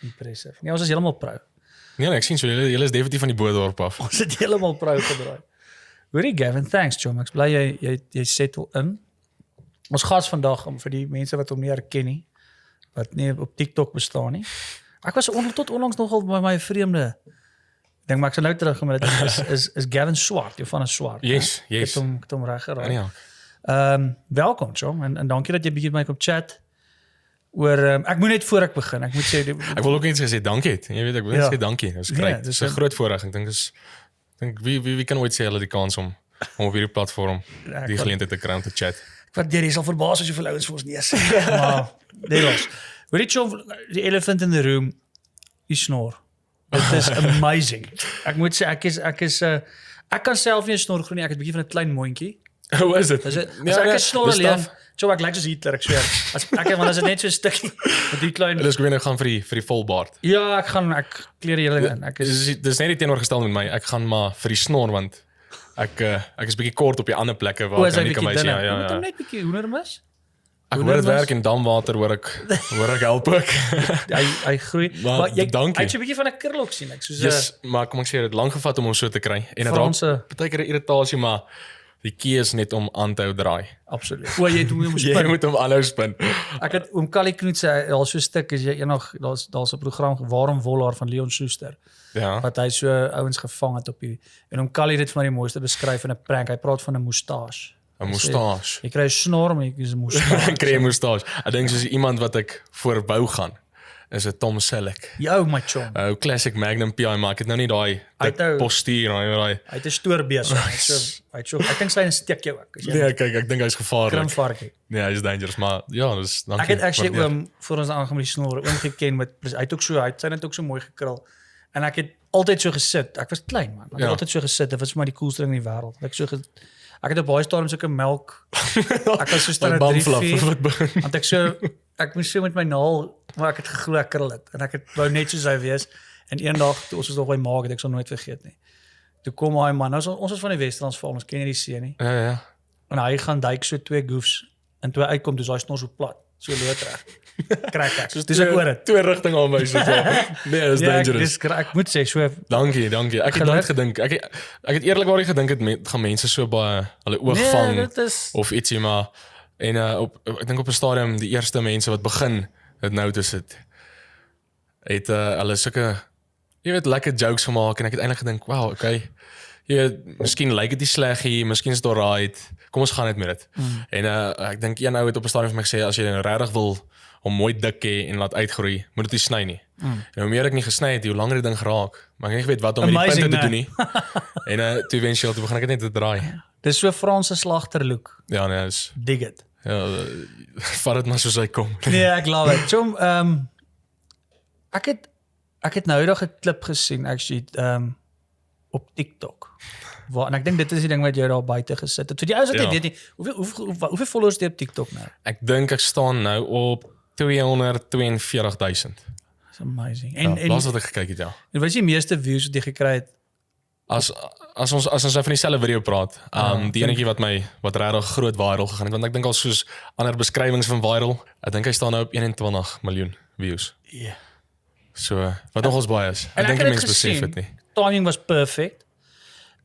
Impressive. Nee, ons is heeltemal pro. Nee, ek sien so, julle is definitief van die boordorp af. Ons het heeltemal pro gedraai. Hoorie Gavin, thanks Chom. Ek's bly jy settle in. Ons gas vandag vir die mense wat hom nie herken nie, wat nie op TikTok bestaan nie. Ek was tot onlangs nogal by my vreemde ding, maar ek sal nou terugkom met dit is Gavin Swart, Johannes Swart. Yes. Ek het hom reg geraai. Ja. Welkom Chom en dankie dat jy bietjie met my kom chat. Oor ek moet net voor ek begin. Ek moet sê Ek wil ook net sê dankie het. Jy weet ek wil net sê dankie. Dis great. Dis 'n groot voorreg. Ek dink wie kan ooit sê hulle die kans om op hierdie platform die geleentheid te kry om te chat. Ek waardeer jy sal verbaas as jy vir ouens vir ons nee sê. Maar nee los. Weet jy Chom, die elephant in the room, die snor. Dit is amazing. Ek moet sê ek kan self nie 'n snor groei nie. Ek het 'n bietjie van 'n klein mondjie. Hoe is dit? As ek 'n snor alleen, Chom, ek lyk soos Hitler, ek sweer. Want as dit net so 'n stukkie met die klein. Hulle is gewoon gaan vir die volbaard. Ja, ek kleer die hele ding in. Dis net die teenoorgestel met my. Ek gaan maar vir die snor want ek is bietjie kort op die ander plekke waar ek nie kan wys ja. Jy moet hom net bietjie hoendermis. Ek hoor dit werk in damwater hoor ek help ook. hy groei. Maar jy dankie. het so 'n bietjie van 'n krulok sien ek soos yes, maar kom ek sê dit lank gevat om hom so te kry en dit Franse baie keer 'n irritasie maar die key is net om aan te hou draai. absoluut. O, jy het hom Jy spin. moet hom aanhou spin. Ek het oom Callie Knoet sê al so 'n stuk is jy eendag daar's 'n program Waarom Wollaar van Leon Schuster Ja. wat hy so ouens gevang het op die en oom Callie het dit van die mooiste beskryf in 'n prank. Hy praat van 'n moustache. 'n Moustache. Jy kry 'n snor maar jy kies 'n moustache. Ek kry 'n moustache. Ek dink soos iemand wat ek voorbou gaan is 'n Tom Selleck. Jou my chom. Classic Magnum PI maar ek het nou nie daai postuur daai. Hy het 'n stoor besig. Ek dink sy steek jou ook. Nee, kyk, ek dink hy's gevaarlik. Krimvarkie. Nee, hy is dangerous, maar ja, dis dankie. Ek het actually oom voor ons aangaan met die snor, oom geken met hy het sy het ook so mooi gekrul. En ek het altyd so gesit. Ek was klein man. Ek het altyd so gesit. Dit was vir my die coolste ding in die wêreld. Ek het op baie stadiums ook 'n melk. Ek was so staan 3-4. Want ek moes so met my naal, maar ek het geglo ek krul dit en ek het wou net soos hy wees. En eendag toe ons was nog by Maak, ek sal nooit vergeet nie. Toe kom hy man, ons is van die Wes-Transvaal, ons ken nie die see nie. Ja. En hy gaan duik so 2 goofs en toe hy uitkom, dis hy snor so plat, so loodreg. Krak ek. Dis ek hoor dit. Twee rigting aan my so. Nee, dis dangerous. Ek moet sê so. Dankie. Ek het nooit gedink. Ek het eerlikwaar gedink dit gaan mense so baie hulle oog vang of ietsie maar en ek dink op 'n stadium die eerste mense wat begin dit nou te sit het hulle sulke jy weet lekker jokes gemaak en ek het eintlik gedink, wow, okay. Jy weet, miskien lyk dit nie sleg hier, miskien is dit alright. Kom ons gaan net met dit. En ek dink een ou het op 'n stadium vir my gesê as jy regtig wil om mooi dik hê en laat uitgroei, moet dit nie sny nie. En hoe meer ek nie gesny het, hoe langer die ding geraak. Maar ek het nie geweet wat om met die punte te doen nie. En toe eventueel toe begin ek net te draai. Dis so Franse slagter look. Ja, nee, is Dig it. ja, vat dit maar soos hy kom. Nee, ek love it. Chom, ek het nou eendag 'n klip gesien actually op TikTok. En ek dink dit is die ding wat jy daar buite gesit het. So die ouens wat jy weet nie, hoeveel followers het jy op TikTok nou? Ek dink ek staan nou op 242,000. That's amazing. En laas wat ek gekyk het, ja. En wat is die meeste views wat jy gekry het? As ons van dieselfde video praat, die enetjie wat regtig groot viral gegaan het, want ek dink al soos ander beskrywings van viral, ek dink hy staan nou op 21 miljoen views. Yeah. So, wat nogals baie is. Ek dink mense besef dit nie. Timing was perfect.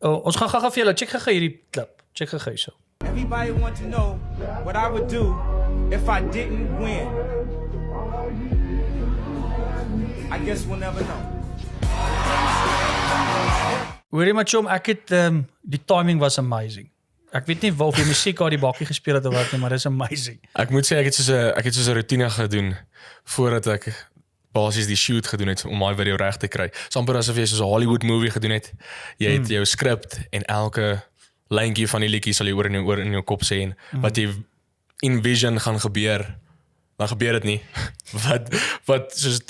Ons gaan gou vir julle check gou hierdie klip. Check gou hierso. Everybody want to know what I would do if I didn't win. I guess we'll never know. Hoorie maar chom, ek het die timing was amazing. Ek weet nie of die musiek daar die bakkie gespeel het of wat nie, maar dis amazing. Ek moet sê ek het soos 'n routine gedoen voordat ek basies die shoot gedoen het om my video reg te kry. Amper asof jy soos 'n Hollywood movie gedoen het. Jy het jou skrip en elke lyntjie van die liedjie sal jy oor in jou kop sê en wat jy envision gaan gebeur, dan gebeur dit nie. wat soos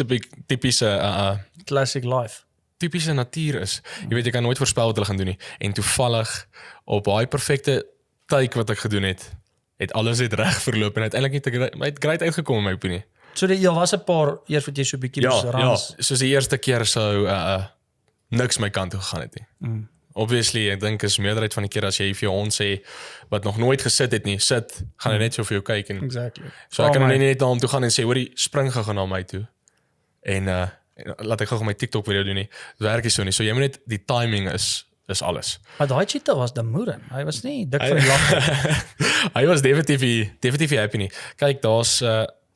tipiese Classic life. Typische natuur is. Jy weet, jy kan nooit voorspel wat hulle gaan doen nie. En toevallig op daai perfekte take wat ek gedoen het alles net reg verloop en uiteindelik het great uitgekom in my opinie. So jy was 'n paar eers wat jy so 'n bietjie moes rans. Ja, soos die eerste keer sou niks my kant toe gegaan het nie. Obviously, ek dink is meerderheid van die keer as jy vir jou hond sê wat nog nooit gesit het nie, gaan hy net so vir jou kyk en Exactly. so ek kan nou net na hom toe gaan en sê, hoorie, spring gou na my toe. en laat ek gou my TikTok video doen nie. Dit werk nie so nie. So jy moet net die timing is alles. Maar daai cheetah was Damoeren. Hy was nie dik vir die lag. Hy was definitief happy nie. Kyk, daar's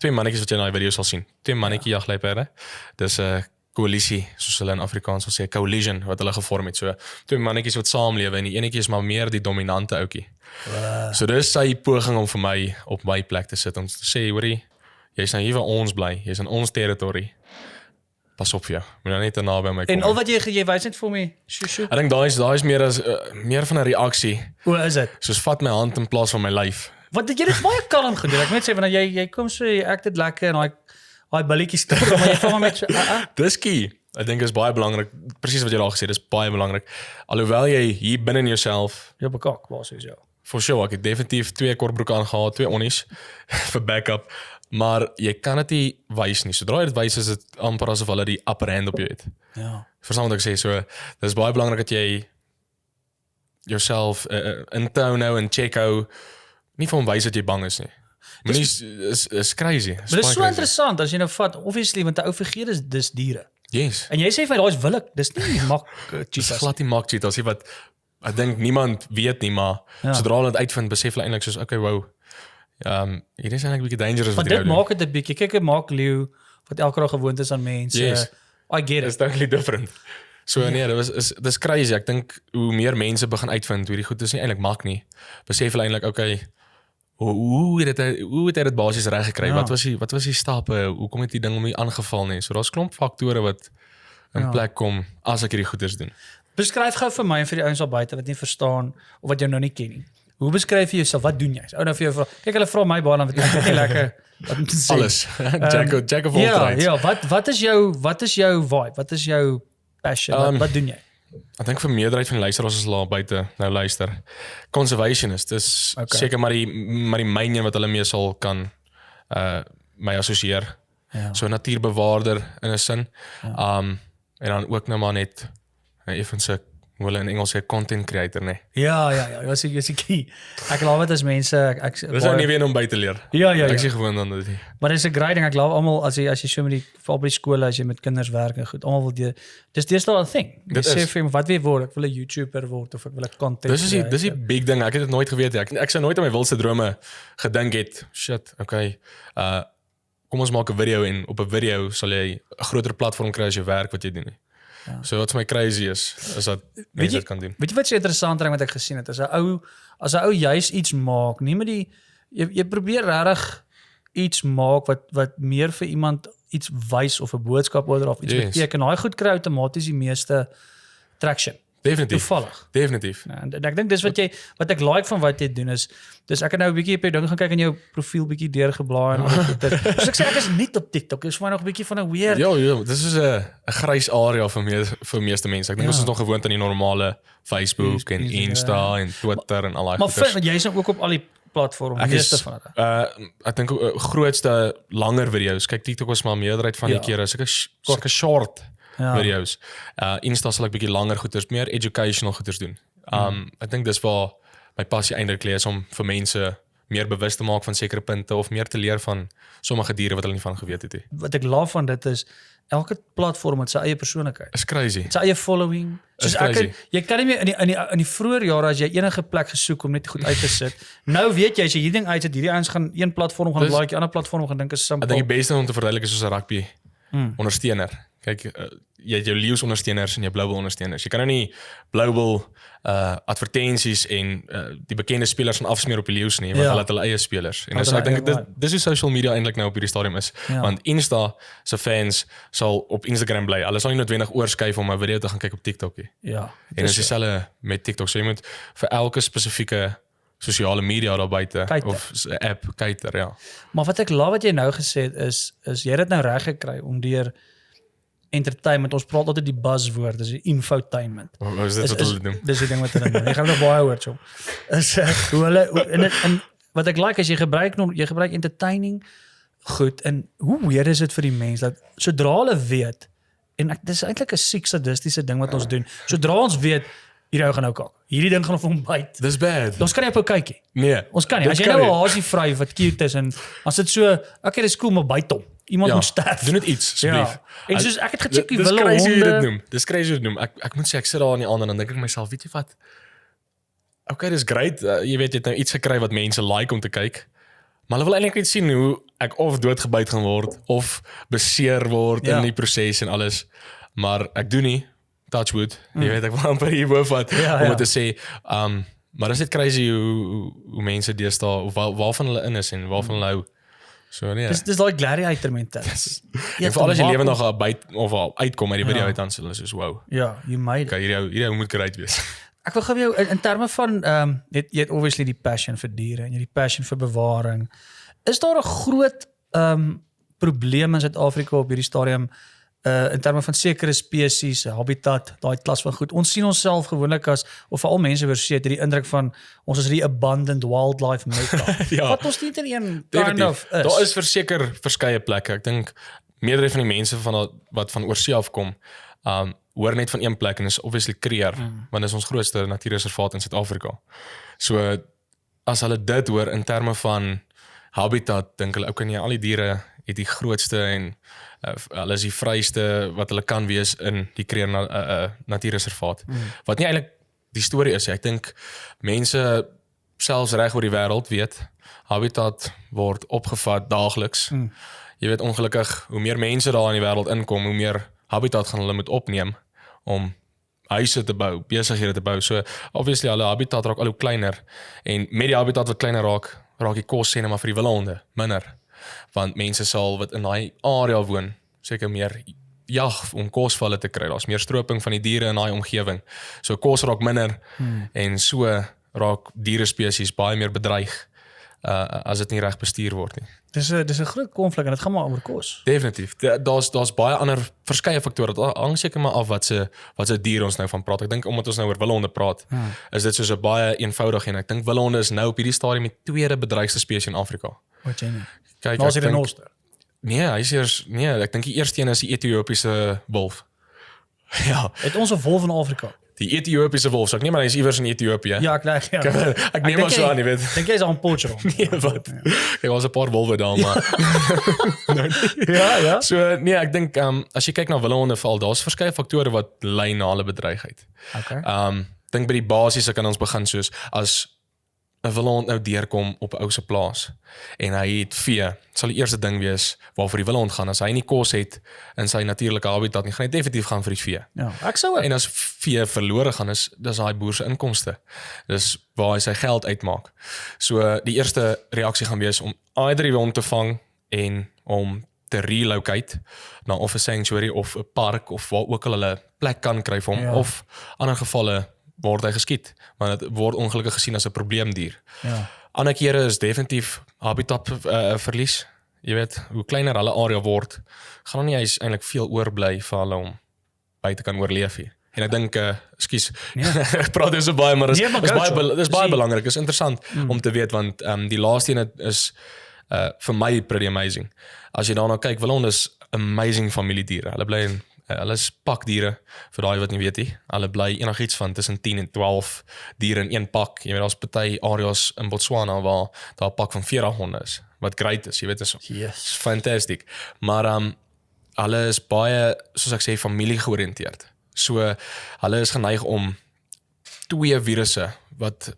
2 mannetjies wat jy in daai video sal sien. 2 mannetjie jagluiperde. Dis 'n koalisie, soos hulle in Afrikaans sal sê, coalition wat hulle gevorm het. So 2 mannetjies wat saamlewe en die enetjie is maar meer die dominante ouetjie. So dis sy poging om vir my op my plek te sit om te sê, hoorie, jy's nou hier waar ons bly, jy's in ons territorie. Pas op vir jou. Moet nou net te naby my kom. En al wat jy wys net vir my, shoo. Ek dink daai is meer van 'n reaksie. Hoe is dit? Soos vat my hand in plaas van my lyf. Wat jy dit baie kalm gedoen. Ek net sê wanneer jy kom so jy ek dit lekker en daai billetjies toe, maar jy vang met so Dis key. Ek dink is baie belangrik. Presies wat jy daar gesê het, dis baie belangrik. Alhoewel jy hier binne in jouself jou bekak basies ja. For sure, ek het definitief 2 kortbroeke aangehad, 2 onnies vir backup, maar jy kan dit nie wys nie. Sodra jy dit wys is dit amper asof hulle die upper hand op jou het. Ja. Verstaan wat ek sê, so dis baie belangrik dat jy jouself in toon hou en check hou, nie vir hom wys dat jy bang is nie. Maar is crazy. Maar dit is so interessant as jy nou vat, obviously want 'n ou vergeet is dis diere. Yes. En jy sê vir daai's willik, dis nie mak Dis cheetahs. glad nie mak cheetahs nie wat ek dink niemand weet nie, maar sodra hulle dit uitvind, besef hulle eintlik soos okay, wow. Hier is eintlik 'n bietjie dangerous Maar wat jy dit maak dit 'n bietjie. Kyk, dit maak leeu wat elke dag gewoond is aan mense. Yes. I get it. It's totally different. So nee, dis crazy. Ek dink hoe meer mense begin uitvind hoe die goed is nie eintlik mak nie. Besef hulle eintlik okay, hoe het hy dit basies reg gekry? Ja. Wat was die stappe? Hoekom het die ding hom nie aangeval nie? So daar's klomp faktore wat in plek kom as ek hierdie goeders doen. Beskryf gou vir my en vir die ouens daar buite wat nie verstaan of wat jou nou nie ken nie. Hoe beskryf jy jouself? Wat doen jy? Ou nou vir jou vra. Kyk, hulle vra my baie dan wat ek nie lekker wat om te sê. Alles. Jack of all trades. Ja, wat is jou vibe? Wat is jou passion? Wat doen jy? Ek dink vir meerderheid van die luisteraars is daar buite nou luister. Conservationist, dis seker maar die myn een wat hulle mee sal kan my assosieer. Ja. So natuurbewaarder in 'n sin. En dan ook nou maar net effens hoe hulle in Engels sê content creator, nee. Ja, jy's die key. Ek laat dit as mense Dis nou nie weer om by te leer. Ja. Ek sê gewoon dan dit. Maar dis 'n great ding. Ek glo almal as jy so met die val by die skole as jy met kinders werk en goed, almal wil dis deesdae 'n thing. Jy sê vir my wat wil jy word? Ek wil 'n YouTuber word of ek wil 'n content. Dis die big ding. Ek het dit nooit geweet nie. Ek sou nooit aan my wildste drome gedink het. Shit, okay. Kom ons maak 'n video en op 'n video sal jy 'n groter platform kry as jy werk wat jy doen nie. Ja. So wat vir my crazy is dat mense dit kan doen. Weet jy wat so interessant is wat ek gesien het? As 'n ou juis iets maak, nie met die jy probeer regtig iets maak wat meer vir iemand iets wys of 'n boodskap oordra of iets beteken. Daai goed kry outomaties die meeste traction. Definitief. Toevallig. Definitief. Ja, en ek dink dis wat ek like van wat jy doen is dis ek het nou 'n bietjie op jou ding gaan kyk en jou profiel bietjie deurgeblaai en al dit. Dus ek sê ek is nie op TikTok. Dis vir my nog 'n bietjie van 'n weird. Ja, dis is 'n grys area vir meeste mense. Ek dink ons is nog gewoond aan die normale Facebook en Insta en Twitter en al daai goeders. Maar vind jy is ook op al die platforms, meeste van hulle. Ek dink grootste langer video's. Kyk, TikTok was maar meerderheid van die kere sulke short video's. Insta sal ek bietjie langer goeders, meer educational goeders doen. Ek dink dis waar my passie eintlik lê is om vir mense meer bewus te maak van sekere punte of meer te leer van sommige diere wat hulle nie van geweet het nie. Wat ek love van dit is elke platform het sy eie persoonlikheid. Is crazy. Sy eie following. Soos jy kan nie meer in die vroeë jare as jy enige plek gesoek om net goed uit te sit. Nou weet jy as jy hierdie ding uitsit, hierdie ouens gaan een platform gaan like, die ander platform gaan dink is simpel. Ek dink die beste om te verduidelik is soos 'n rugby ondersteuner. Kyk, jy het jou leeu's ondersteuners en jou blou bil ondersteuners. Jy kan nou nie blou bil advertensies en die bekende spelers van afsmeer op die leeu's nie, want hulle het hulle eie spelers. En ek dink dis hoe social media eintlik nou op hierdie stadium is. Want Insta se fans sal op Instagram bly. Hulle sal nie noodwendig oorskuif om 'n video te gaan kyk op TikTok nie. Ja. En dis dieselfde met TikTok. So jy moet vir elke spesifieke sosiale media daar buite of app kyker, ja. Maar wat ek love wat jy nou gesê het is jy het dit nou reg gekry om deur entertainment, ons praat altyd die buzzwoord, dis die infotainment. Is dit wat hulle doen? Dis die ding wat hulle doen. Jy gaan nog baie hoor, so. Is hoe hulle en wat ek like is jy gebruik entertaining goed en hoe weird is dit vir die mens dat sodra hulle weet en dis eintlik 'n siek sadistiese ding wat ons doen. Sodra ons weet hierdie ou gaan nou kak. Hierdie ding gaan of hom byt. Dis bad. Ons kan nie op hom kyk nie. Nee. Ons kan nie. As jy nou 'n hasie vry wat cute is en as dit so, okay, dis cool maar byt hom. iemand moet sterf. Doen dit iets asseblief. En soos ek het gecheck wie Dis wille crazy hoe jy dit honde. noem. Dis crazy hoe jy dit noem. Ek moet sê ek sit daar aan die ander en dan dink ek myself, weet jy wat? Okay, dis great. Jy weet jy het nou iets gekry wat mense like om te kyk. Maar hulle wil eintlik net sien hoe ek of doodgebyt gaan word of beseer word in die proses en alles. Maar ek doen nie. Touch wood. Jy weet ek wil amper hier vat om dit te sê. Maar dit is net crazy hoe mense deesdae of waarvan hulle in is en waarvan hulle hou. So nee. Dis daai gladiator mentality. En veral as jy lewe nog uitkom uit die video uit dan sê hulle soos wow. Ja, you made it. Okay, hierdie moet great wees. Ek wil gou jou in terme van jy het obviously die passion vir diere en jy die passion vir bewaring. Is daar 'n groot probleem in Suid-Afrika op hierdie stadium in terme van sekere spesies, habitat, daai klas van goed. Ons sien onsself gewoonlik as of veral mense oorsee het die indruk van ons is die abundant wildlife mecca. Wat ons nie in kind of is. Daar is verseker verskeie plekke. Ek dink meerderheid van die mense wat van oorsee afkom, hoor net van een plek en is obviously Kruger, want dis ons grootste natuurreservaat in Suid-Afrika. So as hulle dit hoor in terme van habitat, dink hulle ook al die diere het die grootste en hulle is die vryste wat hulle kan wees in die Kruger natuurreservaat. Wat nie eintlik die storie is. Ek dink mense selfs reg oor die wêreld weet, habitat word opgevat daagliks. Jy weet ongelukkig, hoe meer mense daar in die wêreld inkom, hoe meer habitat gaan hulle moet opneem om huise te bou, besighede te bou. So obviously hulle habitat raak al hoe kleiner en met die habitat wat kleiner raak die kos sê net maar vir die wilde minder. Want mense sal wat in daai area woon, seker meer jag om kos vir hulle te kry. Daar's meer stroping van die diere in daai omgewing. So kos raak minder en so raak dierespesies baie meer bedreig as dit nie reg bestuur word nie. Dis 'n groot konflik en dit gaan maar oor kos. Definitief. Daar's baie ander verskeie faktore. Dit hang seker maar af wat se dier ons nou van praat. Ek dink omdat ons nou oor wilhonde praat, is dit soos 'n baie eenvoudig en ek dink wilhonde is nou op hierdie stadium die tweede bedreigste spesies in Afrika. Wat jy nie. Kyk, Nou is dit 'n ooster. Nee, ek dink die eerste een is die Ethiopiese wolf. Ja. Het ons 'n wolf in Afrika? Die Ethiopiese wolf, so ek neem maar hy is iewers in Ethiopië. Ja, ek neig. Ja. Ek neem maar so aan, jy weet. Dink jy is al 'n potjie rond? Nee, wat? Ek was 'n paar wolwe daar, maar Ja. So nee, ek dink as jy kyk na wilhonde val, daar's verskeie faktore wat lei na hulle bedreigheid. Okay. Dink by die basiese kan ons begin soos as 'n wilhond nou deurkom op 'n ou se plaas en hy het vee, sal die eerste ding wees waarvoor die wilhond gaan. As hy nie kos het in sy natuurlike habitat nie, gaan hy definitief gaan vir die vee. Ja, ek sou En as vee verlore gaan dis daai boer se inkomste. Dis waar hy sy geld uitmaak. So die eerste reaksie gaan wees om either die wilhond te vang en om te relocate na of 'n sanctuary of 'n park of waar ook al hulle plek kan kry vir hom of ander gevalle word hy geskiet, want dit word ongelukkig gesien as 'n probleemdier. Ja. Ander kere is definitief habitat verlies. Jy weet, hoe kleiner hulle area word, gaan nie eens eintlik veel oorbly vir hulle om buite kan oorleef nie. En ek dink, ekskuus, ek praat dus so baie, maar dis baie belangrik. Dis interessant om te weet, want die laaste een is vir my pretty amazing. As jy daarna kyk, wilhonde is amazing familiediere. Hulle is pakdiere, vir daai wat nie weet nie. Hulle bly enigiets van tussen 10 en 12 diere in een pak. Jy weet, daar's party areas in Botswana waar daar 'n pak van 40 honde is, wat great is. Jy weet, is fantastic. Maar hulle is baie, soos ek sê, familie georiënteerd. So hulle is geneig om 2 virusse wat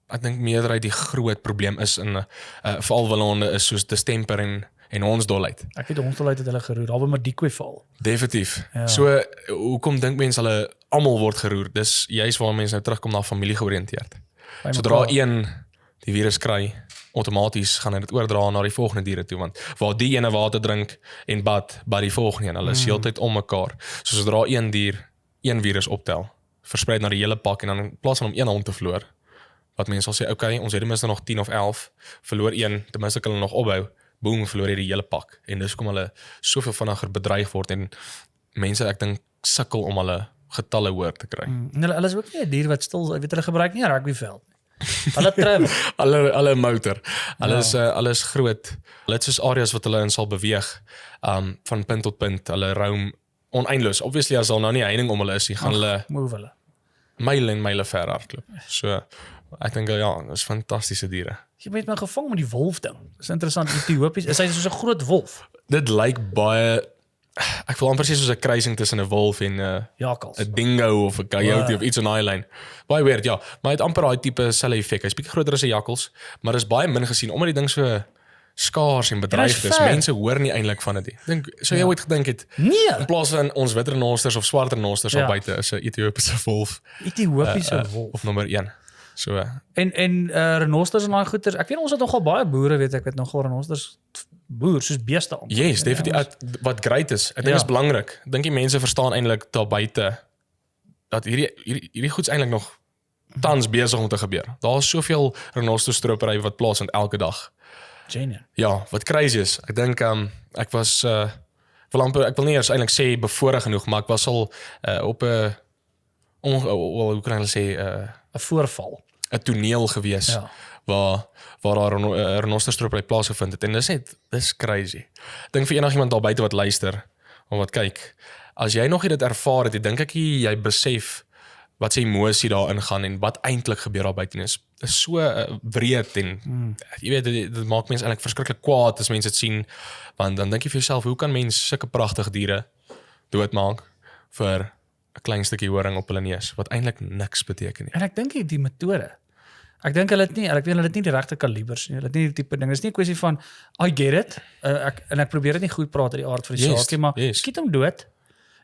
ek dink meerderheid die groot probleem is in veral wilhonde is soos distemper en hondsdolheid. Ek weet hondsdolheid het hulle geroer, daar maar die val. Definitief. Ja. So hoekom dink mense hulle almal word geroer? Dis juist waar mense nou terugkom na familie georiënteerd. Sodra een die virus kry, outomaties gaan dit oordra na die volgende diere toe, want waar die ene water drink en bad die volgende een, hulle is heeltyd om mekaar. So sodra een dier een virus optel, versprei na die hele pak en dan in plaas van om een hond te verloor, wat mense sal sê, okay, ons het ten minste nog 10 of 11, verloor een, ten minste kan hulle nog opbou, boom, verloor jy die hele pak. En dis kom hulle soveel vinniger bedreig word en mense, ek dink, sukkel om hulle getalle hoor te kry. Hulle is ook nie 'n dier wat stil, weet hulle gebruik nie 'n rugbyveld. Hulle travel. Hulle motor. Hulle is groot. Hulle het soos areas wat hulle in sal beweeg, van punt tot punt. Hulle roam oneindeloos. Obviously, as al nou nie heining om hulle is, gaan hulle move hulle. myle en myle ver hardloop. So ek dink ja, dis fantastiese diere. Jy het my gevang met die wolf ding. Dis interessant, Ethiopies, is hy soos 'n groot wolf? Dit lyk baie ek wil amper sê soos 'n kruising tussen 'n wolf en 'n Jakals. dingo of 'n coyote of iets in daai lyn. Baie weird, ja, maar hy het amper daai tipe selfe effek. Hy's bietjie groter as 'n jakkals, maar is baie min gesien omdat die ding so skaars en bedryf is. Mense hoor nie eintlik van dit nie. Dink, sou jy ooit gedink het in plaas van ons wit renosters of swart renosters op buite is 'n Ethiopiese wolf. Ethiopiese wolf. Of nommer 1. So En renosters en daai goeters. Ek weet ons het nogal baie boere, weet ek, het nogal renosters boer soos beeste aan. Yes, definitief. Wat great is. Ek dink is belangrik. Dink die mense verstaan eintlik daar buite dat hierdie goeds eintlik nog tans besig om te gebeur. Daar is soveel renosterstropery wat plaasvind elke dag. Genial. Ja, wat crazy is. Ek dink ek was ek wil nie eers eintlik sê bevoorreg genoeg, maar ek was al op 'n hoe kan ek sê 'n voorval. 'n toneel gewees waar daar 'n renosterstropery plaasgevind het en dis crazy. Ek dink vir enigiemand daar buite wat luister of wat kyk, as jy nog nie dit ervaar het, dink ek jy besef wat se emosie daarin gaan en wat eintlik gebeur daar buite is so wreed en jy weet dit maak mense eintlik verskriklik kwaad as mense dit sien, want dan dink jy vir jouself, hoe kan mense sulke pragtige diere doodmaak vir 'n klein stukkie horing op hulle neus wat eintlik niks beteken nie. En ek dink die metode. Ek dink hulle het nie die regte kalibers nie. Hulle het nie die tipe ding. Dit is nie 'n kwessie van I get it. Ek probeer dit nie goed praat uit die aard van die saak nie, maar skiet hom dood.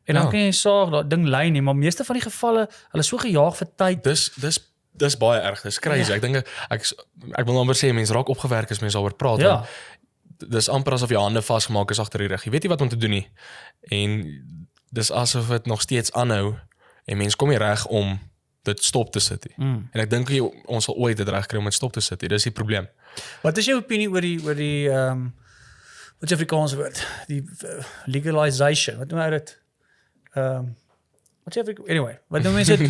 En dan kan jy saag dat ding lei nie, maar meeste van die gevalle, hulle so gejaag vir tyd. Dis baie erg. Dis crazy. Ek dink ek wil amper sê mense raak opgewerk as mense daaroor praat. Ja. Dis amper asof jou hande vasgemaak is agter die rug. Jy weet nie wat om te doen nie. En dis asof dit nog steeds aanhou en mense kom nie reg om dit stop te sit nie. En ek dink ons sal ooit dit reg kry om dit stop te sit nie. Dis die probleem. Wat is jou opinie oor die wat is Afrikaans woord? Die legalization. Wat noem jy dit? Anyway, wat noem mense dit?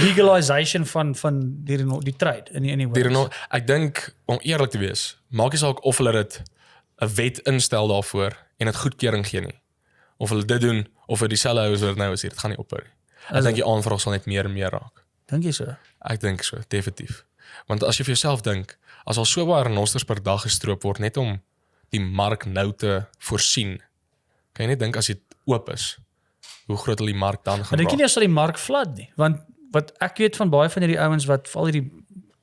Legalization van die trade in die world. Ek dink om eerlik te wees, maak nie saak of hulle dit 'n wet instel daarvoor en dit goedkeuring gee nie. Of hulle dit doen of dit dieselfde hou as wat nou is hier, dit gaan nie ophou nie. Ek dink die aanvraag sal net meer en meer raak. Dink jy so? Ek dink so, definitief. Want as jy vir jouself dink, as al so baie renosters per dag gestroop word net om die mark nou te voorsien, kan jy net dink as dit oop is, hoe groot die mark dan gaan raak. Maar dink jy nie as die mark flood nie? Want wat ek weet van baie van hierdie ouens wat val hierdie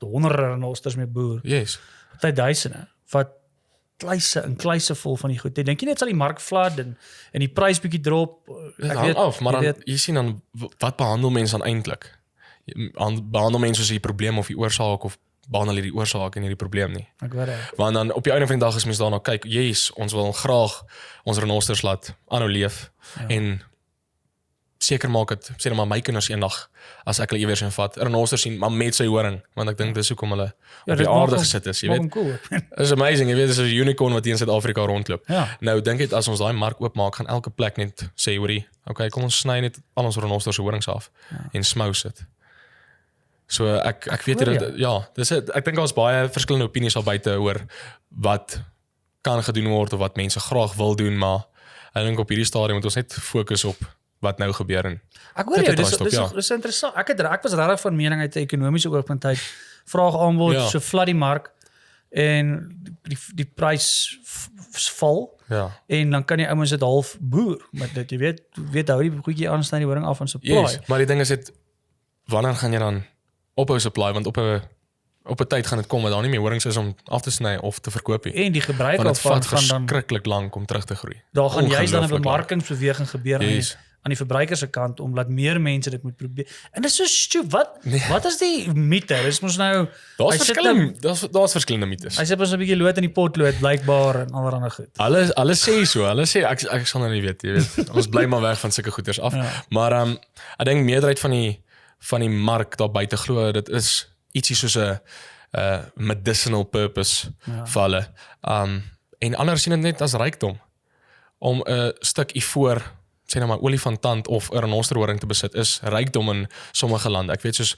honderde renosters mee boer. Yes. Party duisende wat kluise vol van die goed. Dink jy net sal die mark flood en die prys bietjie drop? Ek weet af, maar dan jy sien dan wat behandel mense dan eintlik? Behandel mense soos die probleem of die oorsaak of behandel jy die oorsaak en nie die probleem nie? Ek weet dit. Want dan op die einde van die dag is mense daarna kyk, yes, ons wil graag ons renosters laat aanhou leef en seker maak dit, sê maar my kinders eendag as ek hulle iewers invat, renosters sien, maar met sy horing, want ek dink dis hoekom hulle op die aarde gesit is, jy weet. Cool. It's amazing, jy weet, dis 'n unicorn wat hier in Suid-Afrika rondloop. Ja. Nou dink ek as ons daai mark oopmaak, gaan elke plek net sê hoorie, okay, kom ons sny net al ons renosters se horings af en smous dit. So ek weet dit dis ek dink daar's baie verskillende opinies al buite oor wat kan gedoen word of wat mense graag wil doen, maar ek dink op hierdie stadium moet ons net fokus op wat nou gebeur en ek hoor jou, dis interessant. Ek was regtig van mening uit 'n ekonomiese oogpunt uit vraag aanbod, so flood die mark en die prys val. Ja. En dan kan die ouens dit half boer, maar dit jy weet hou die goedjie aan sny die horing af en supply. Yes, maar die ding is dit wanneer gaan jy dan ophou supply, want op 'n tyd gaan dit kom dat daar nie meer horings is om af te sny of te verkoop nie. En die gebruik van gaan dan verskriklik lank om terug te groei. Daar gaan juist dan 'n bemarkingsbeweging gebeur aan die verbruiker se kant om laat meer mense dit moet probeer. En dis so stupid. Wat is die mite? Dis mos nou daar's verskillende mites. Hy sê ons 'n bietjie lood in die pot lood blykbaar en allerlei goed. Hulle sê so, hulle sê ek sal nou nie weet, jy weet. Ons bly maar weg van sulke goeders af. Ja. Maar ek dink meerderheid van die mark daar buite glo dit is ietsie soos 'n medicinal purpose vir hulle. En ander sien dit net as rykdom om 'n stuk ivoor, sê nou maar olifantand of 'n renosterhoring te besit is rykdom in sommige lande. Ek weet soos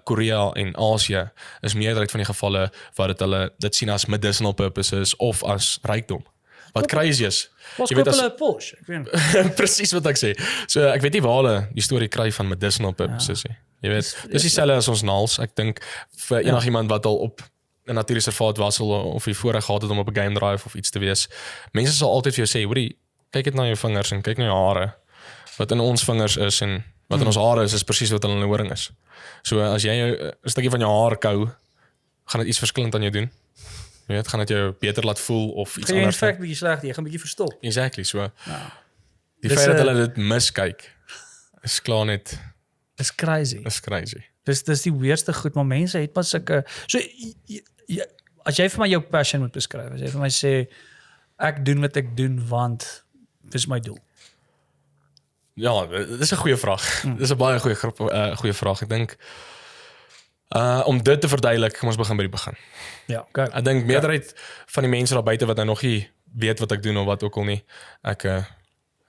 Korea en Asië is meerderheid van die gevalle waar hulle dit sien as medicinal purposes of as rykdom. Wat crazy is. Jy weet as 'n Porsche, ek weet. Presies wat ek sê. So ek weet nie waar hulle die storie kry van medicinal purposes nie. Jy weet, dis dieselfde as ons naals. Ek dink vir enigiemand wat al op 'n natuurreservaat was of jy voorreg gehad het om op 'n game drive of iets te wees. Mense sal altyd vir jou sê, hoorie, kyk net na jou vingers en kyk na jou hare. Wat in ons vingers is en wat in ons hare is presies wat in 'n horing is. So as jy 'n stukkie van jou haar kou, gaan dit iets verskillend aan jou doen. Jy weet, gaan dit jou beter laat voel of iets anders. Geen effek bietjie sleg, jy gaan bietjie verstop. Exactly, so. Die feit dat hulle dit miskyk is klaar net is crazy. Is crazy. Dis die weerste goed, maar mense het maar sulke so as jy vir my jou passion moet beskryf, as jy vir my sê ek doen wat ek doen want dis my doel. Ja, dis 'n goeie vraag. Dis 'n baie goeie vraag. Ek dink om dit te verduidelik, kom ons begin by die begin. Ja, okay. Ek dink meerderheid van die mense daar buite wat nou nog nie weet wat ek doen of wat ook al nie. Ek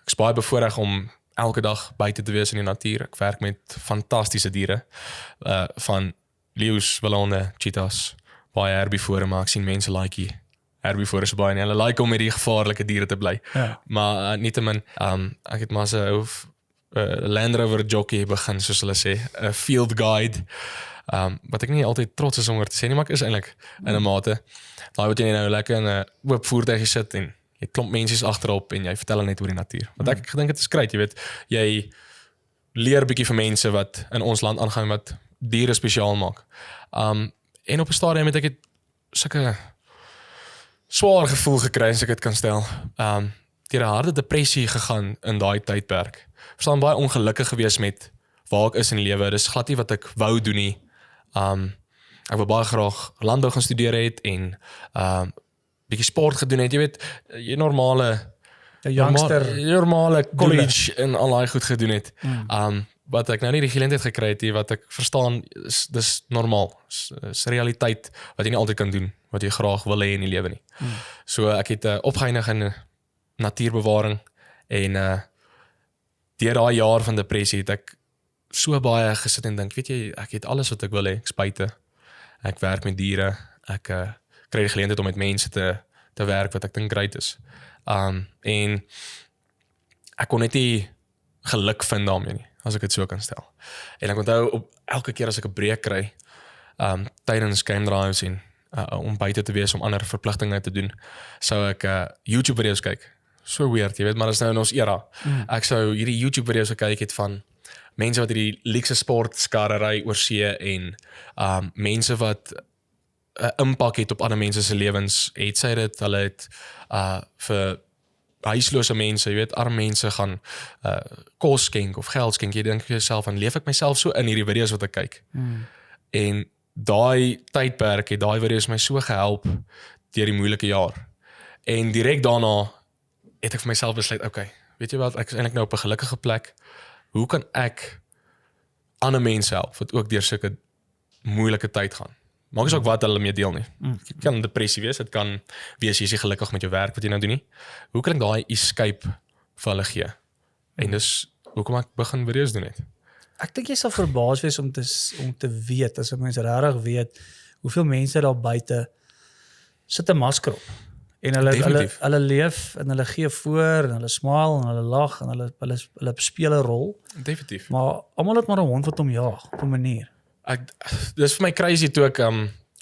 is baie bevoorreg om elke dag buite te wees in die natuur. Ek werk met fantastiese diere. Van leeu's, wilde, cheetahs, baie herbivore, maar ek sien mense like herbivore is baie nie. Hulle like om met die gevaarlike diere te bly. Ja. Maar nietemin, ek het maar so 'n Land Rover jockey begin, soos hulle sê, 'n field guide. Wat ek nie altyd trots is om oor te sê nie, maar ek is eintlik in 'n mate. Daai wat jy nou lekker in 'n oop voertuig sit en jy klomp mense agterop en jy vertel net oor die natuur. Want ek gedink dit is great, jy weet, jy leer bietjie van mense wat in ons land aangaan wat diere spesiaal maak. En op 'n stadium het ek dit sulke swaar gevoel gekry as ek dit kan stel. Deur 'n harde depressie gegaan in daai tydperk. Verstaan, baie ongelukkig gewees met waar ek is in die lewe. Dis glad nie wat ek wou doen nie. Ek wou baie graag landbou gaan studeer het en bietjie sport gedoen het, jy weet, jy normale college en al daai goed gedoen het. Wat ek nou nie die geleentheid gekry het nie, wat ek verstaan, dis normaal. Is realiteit wat jy nie altyd kan doen, wat jy graag wil hê in die lewe nie. So ek het opgeëindig in natuurbewaring en deur daai jaar van depressie het ek so baie gesit en dink, weet jy, ek het alles wat ek wil hê, ek's buite. Ek werk met diere, ek kry die geleentheid om met mense te werk wat ek dink great is. En ek kon net nie geluk vind daarmee nie, as ek dit so kan stel. En ek onthou op elke keer as ek 'n breek kry, tydens game drives en om buite te wees om ander verpligtinge te doen, sou ek YouTube video's kyk. So weird, jy weet, maar dit is nou in ons era. Ek sou hierdie YouTube video's gekyk het van mense wat hierdie luxe sportskarre ry oor see en mense wat 'n impak het op ander mense se lewens. Het sy dit, hulle het vir huislose mense, jy weet, arme mense gaan kos skenk of geld skenk. Jy dink vir jouself, van leef ek myself so in hierdie video's wat ek kyk. En daai tydperk het daai video's my so gehelp deur die moeilike jaar. En direk daarna het ek vir myself besluit, okay, weet jy wat, ek is eintlik nou op 'n gelukkige plek. Hoe kan ek ander mense help wat ook deur sulke moeilike tyd gaan? Maak nie saak wat hulle mee deel nie. Dit kan depressie wees, dit kan wees jy is nie gelukkig met jou werk wat jy nou doen nie. Hoe kan ek daai escape vir hulle gee? En dis hoekom ek begin video's doen het. Ek dink jy sal verbaas wees om te weet, as 'n mens regtig weet hoeveel mense daar buite sit 'n masker op. En hulle leef en hulle gee voor en hulle smile en hulle lag en hulle speel 'n rol. Definitief. Maar almal het maar 'n hond wat hom jaag op 'n manier. Dis vir my crazy toe ek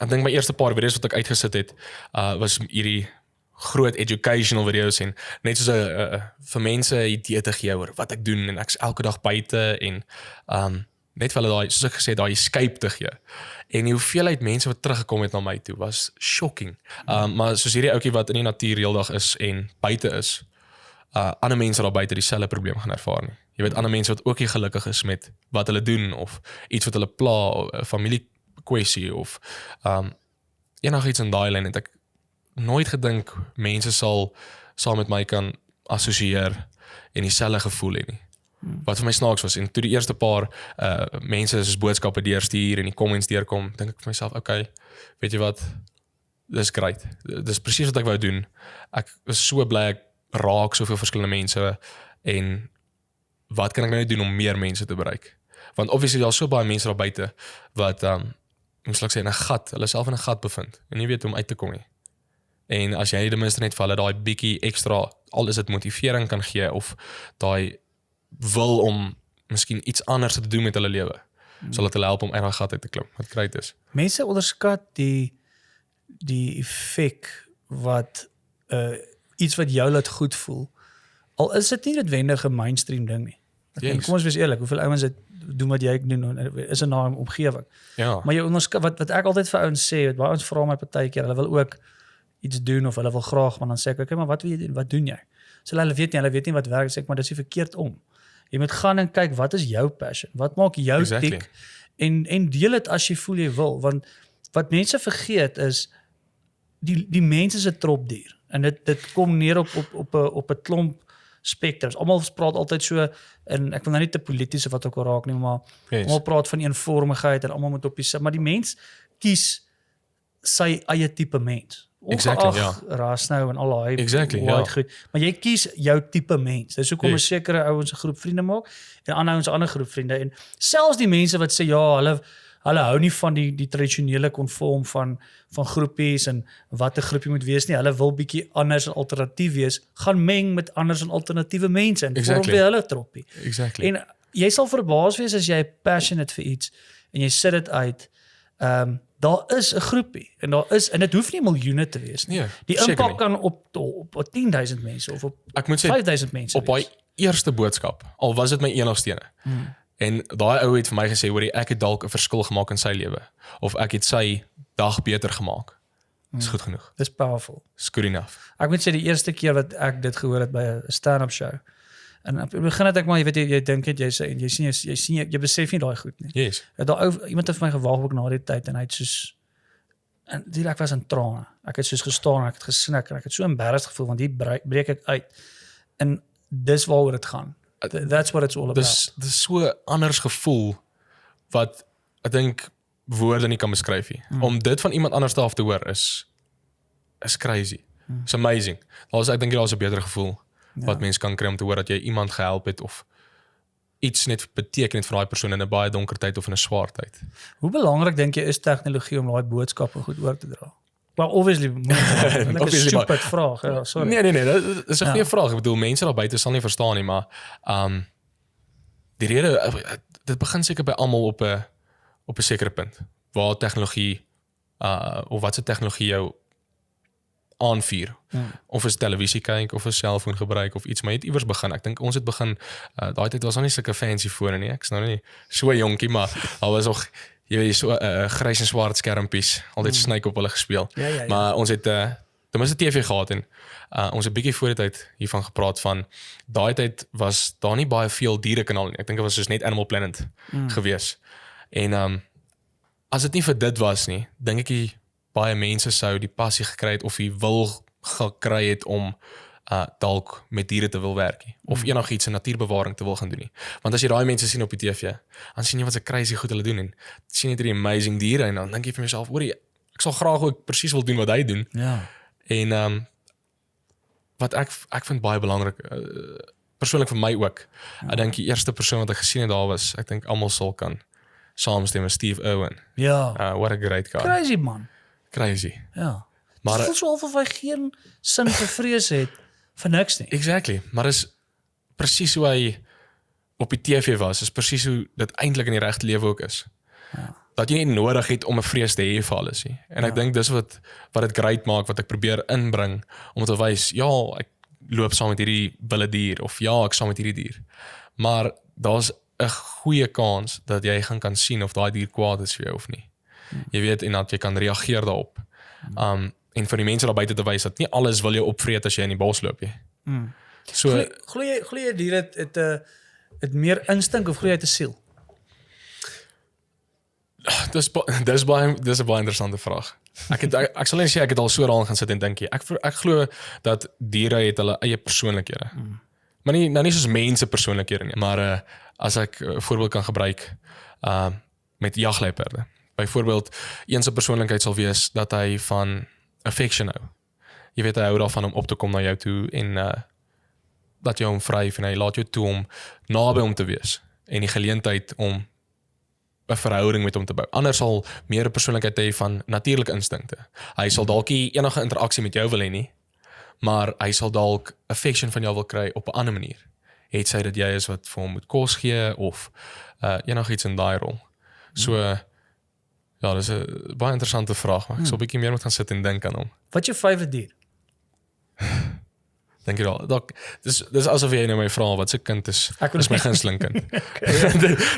dink my eerste paar video's wat ek uitgesit het, was hierdie groot educational video's en net soos vir mense 'n idee te gee oor wat ek doen en ek's elke dag buite en net vir hulle daai, soos ek gesê het, daai escape te gee. En die hoeveelheid mense wat teruggekom het na my toe was shocking. Maar soos hierdie ouetjie wat in die natuur heeldag is en buite is, ander mense daar buite dieselfde probleem gaan ervaar nie. Jy weet, ander mense wat ook nie gelukkig is met wat hulle doen of iets wat hulle pla, 'n familiekwessie of enigiets in daai lyn, het ek nooit gedink mense sal saam met my kan assosieer en dieselfde gevoel hê nie. Wat vir my snaaks was, en toe die eerste paar mense soos boodskappe deurstuur en die comments deurkom, dink ek vir myself, okay, weet jy wat, dis great. Dis presies wat ek wou doen. Ek is so bly ek raak soveel verskillende mense en wat kan ek nou doen om meer mense te bereik? Want obviously daar is so baie mense daar buite wat moes ek sê in 'n gat, hulle self in 'n gat bevind en nie weet hoe om uit te kom nie. En as jy ten minste net vir hulle daai bietjie ekstra, al is dit motivering kan gee of daai wil om miskien iets anders te doen met hulle lewe, sal dit hulle help om uit daai gat uit te klim wat kruit is. Mense onderskat die effek wat iets wat jou laat goed voel. Al is dit nie noodwendig 'n mainstream ding nie. Kom ons wees eerlik, hoeveel ouens dit doen wat jy doen is 'n naam omgewing. Ja. Maar jy onderskat wat ek altyd vir ouens sê, baie ouens vra my partykeer, hulle wil ook iets doen of hulle wil graag, maar dan sê ek, okay, maar wat wil jy doen? Wat doen jy? So hulle weet nie wat werk, sê ek, maar dis nie verkeerd om. Jy moet gaan en kyk, wat is jou passion? Wat maak jou tiek? En deel dit as jy voel jy wil, want wat mense vergeet is die mense se tropdier. En dit kom neer op 'n klomp spektrums. Almal praat altyd so, en ek wil nou nie te polities of wat ook al raak nie, maar almal praat van eenvormigheid en almal moet op die, maar die mens kies sy eie tipe mens. Ongeag ras nou en al daai goed. Maar jy kies jou tipe mens. Dis hoekom 'n sekere ouens 'n groep vriende maak en ander ouens 'n ander groep vriende. En selfs die mense wat sê ja, hulle hou nie van die tradisionele konform van groepies en wat 'n groepie moet wees nie. Hulle wil bietjie anders en alternatief wees. Gaan meng met anders en alternatiewe mense en vorm weer hulle troppie. En jy sal verbaas wees as jy passionate vir iets en jy sit dit uit. Daar is 'n groepie en dit hoef nie miljoene te wees nie. Die impak kan op 10,000 mense of op 5,000 mense op daai eerste boodskap, al was dit my enigste ene. En daai ou het vir my gesê, hoorie, ek het dalk 'n verskil gemaak in sy lewe of ek het sy dag beter gemaak. Dis goed genoeg. Dis powerful. It's good enough. Ek moet sê die eerste keer wat ek dit gehoor het by 'n stand-up show. En op die begin het ek maar, jy weet jy dink dit jy besef nie daai goed nie. Yes. Iemand het vir my gewag ook na die tyd en hy het soos en ek was in trane. Ek het soos gestaan en ek het gesnik en ek het so embarrassed gevoel want hier breek ek uit. En dis waaroor dit gaan. That's what it's all about. Dis so 'n anders gevoel wat ek dink woorde nie kan beskryf nie. Om dit van iemand anders af te hoor is crazy. It's amazing. Ek dink daar's 'n beter gevoel wat mens kan kry om te hoor dat jy iemand gehelp het of iets net beteken het vir daai persoon in 'n baie donker tyd of in 'n swaar tyd. Hoe belangrik dink jy is tegnologie om daai boodskappe goed oor te dra? Well, obviously, obviously stupid vraag. Ja, sorry. Nee, dat is 'n goeie vraag. Ek bedoel, mense daar buite sal nie verstaan nie, maar die rede, dit begin seker by almal op 'n sekere punt, waar tegnologie, of wat se tegnologie jou aanvuur, of is televisie kyk, of 'n selfoon gebruik, of iets, maar jy het iewers begin. Ek dink ons het begin, daai tyd was nog nie sulke fancy fone nie, ek's nou nie so jonkie, maar al was nog, jy weet, so grys en swart skermpies, altyd Snake op hulle gespeel. Ja. Maar ons het ten minste TV gehad en ons het bietjie voor die tyd hiervan gepraat van daai tyd was daar nie baie veel dierekanale nie. Ek dink dit was soos net Animal Planet gewees. En as dit nie vir dit was nie, dink ek baie mense sou die passie gekry het of die wil gekry het om dalk met diere te wil werk of enigiets in natuurbewaring te wil gaan doen nie. Want as jy daai mense sien op die TV, dan sien jy wat se crazy goed hulle doen en sien jy hierdie amazing diere en dan dink jy vir jouself, hoorie, ek sal graag ook presies wil doen wat hy doen. Ja. En wat ek vind baie belangrik, persoonlik vir my ook. Ek dink die eerste persoon wat ek gesien het daar was, ek dink almal sal kan saamstem met Steve Irwin. Ja. What a great guy. Crazy man. Crazy. Ja. Maar dit voel so of hy geen sin vir vrees het vir niks nie. Exactly. Maar is presies hoe hy op die TV was, is presies hoe dit eintlik in die regte lewe ook is. Ja. Dat jy nie nodig het om 'n vrees te hê vir alles nie. En ek dink dis wat dit great maak, wat ek probeer inbring om te wys, ja, ek loop saam met hierdie wilde dier of ja, ek saam met hierdie dier. Maar daar's 'n goeie kans dat jy kan sien of daai dier kwaad is vir jou of nie. Jy weet, en dat jy kan reageer daarop. En vir die mense daar buite te wys dat nie alles wil jou opvreet as jy in die bos loop nie. So glo jy diere het meer instink of glo jy het 'n siel? Dis 'n baie interessante vraag. Ek sal net sê ek het al so daaraan gaan sit en dink. Ek glo dat diere het hulle eie persoonlikhede. Maar nie soos mense persoonlikhede nie, maar as ek 'n voorbeeld kan gebruik met jagluiperde. Byvoorbeeld, een se persoonlikheid sal wees dat hy van affection hou. Jy weet, hy hou daarvan om op te kom na jou toe en dat jy hom vryf en hy laat jou toe om naby hom te wees en die geleentheid om 'n verhouding met hom te bou. Anders sal meer 'n persoonlikheid hê van natuurlike instinkte. Hy sal dalk nie enige interaksie met jou wil hê nie, maar hy sal dalk affection van jou wil kry op 'n ander manier. Het sy dat jy is wat vir hom moet kos gee of enigiets in daai rol. So ja, dis 'n baie interessante vraag, maar ek sal 'n bietjie meer moet gaan sit en dink aan hom. Wat is jou favourite dier? Dink jy al, dis asof jy nou my vra wat se kind is my gunsteling kind.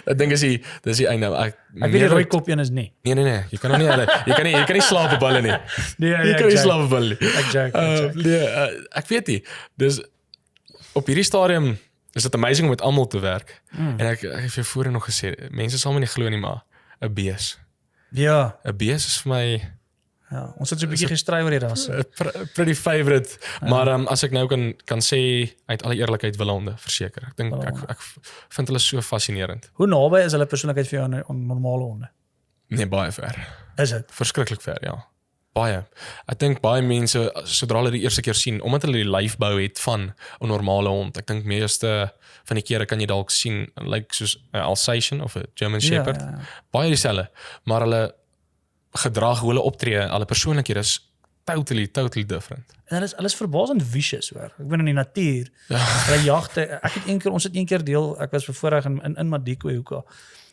Ek dink dis die einde. Ek weet die rooi kop een is nie. Nee, jy kan nou nie jy kan nie slaap op hulle nie. Jy kan nie slaap op hulle nie. Ek weet nie. Dus op hierdie stadium is dit amazing om met almal te werk. En ek het vir jou voorheen nog gesê, mense sal my nie glo nie, maar 'n bees. Ja. 'n bees is vir my ja, ons het so 'n bietjie gestry oor die rasse. Pretty favorite, maar as ek nou kan sê uit alle eerlikheid wilhonde, verseker. Ek dink ek vind hulle so fascinerend. Hoe naby is hulle persoonlikheid vir jou aan normale honde? Nee, baie ver. Is dit? Verskriklik ver, ja. Baie. Ek dink baie mense sodra hulle die eerste keer sien, omdat hulle die lyfbou het van 'n normale hond. Ek dink meeste van die kere kan jy dalk sien lyk soos 'n Alsatian of 'n German Shepherd. Ja. Baie dieselfde, maar hulle gedrag, hoe hulle optree, hulle persoonlikheid is totally different. En hulle is verbasend vicious, hoor. Ek ben in die natuur. Hulle jagte. Ons het een keer deel, ek was voorreg in Madiko Hoeka.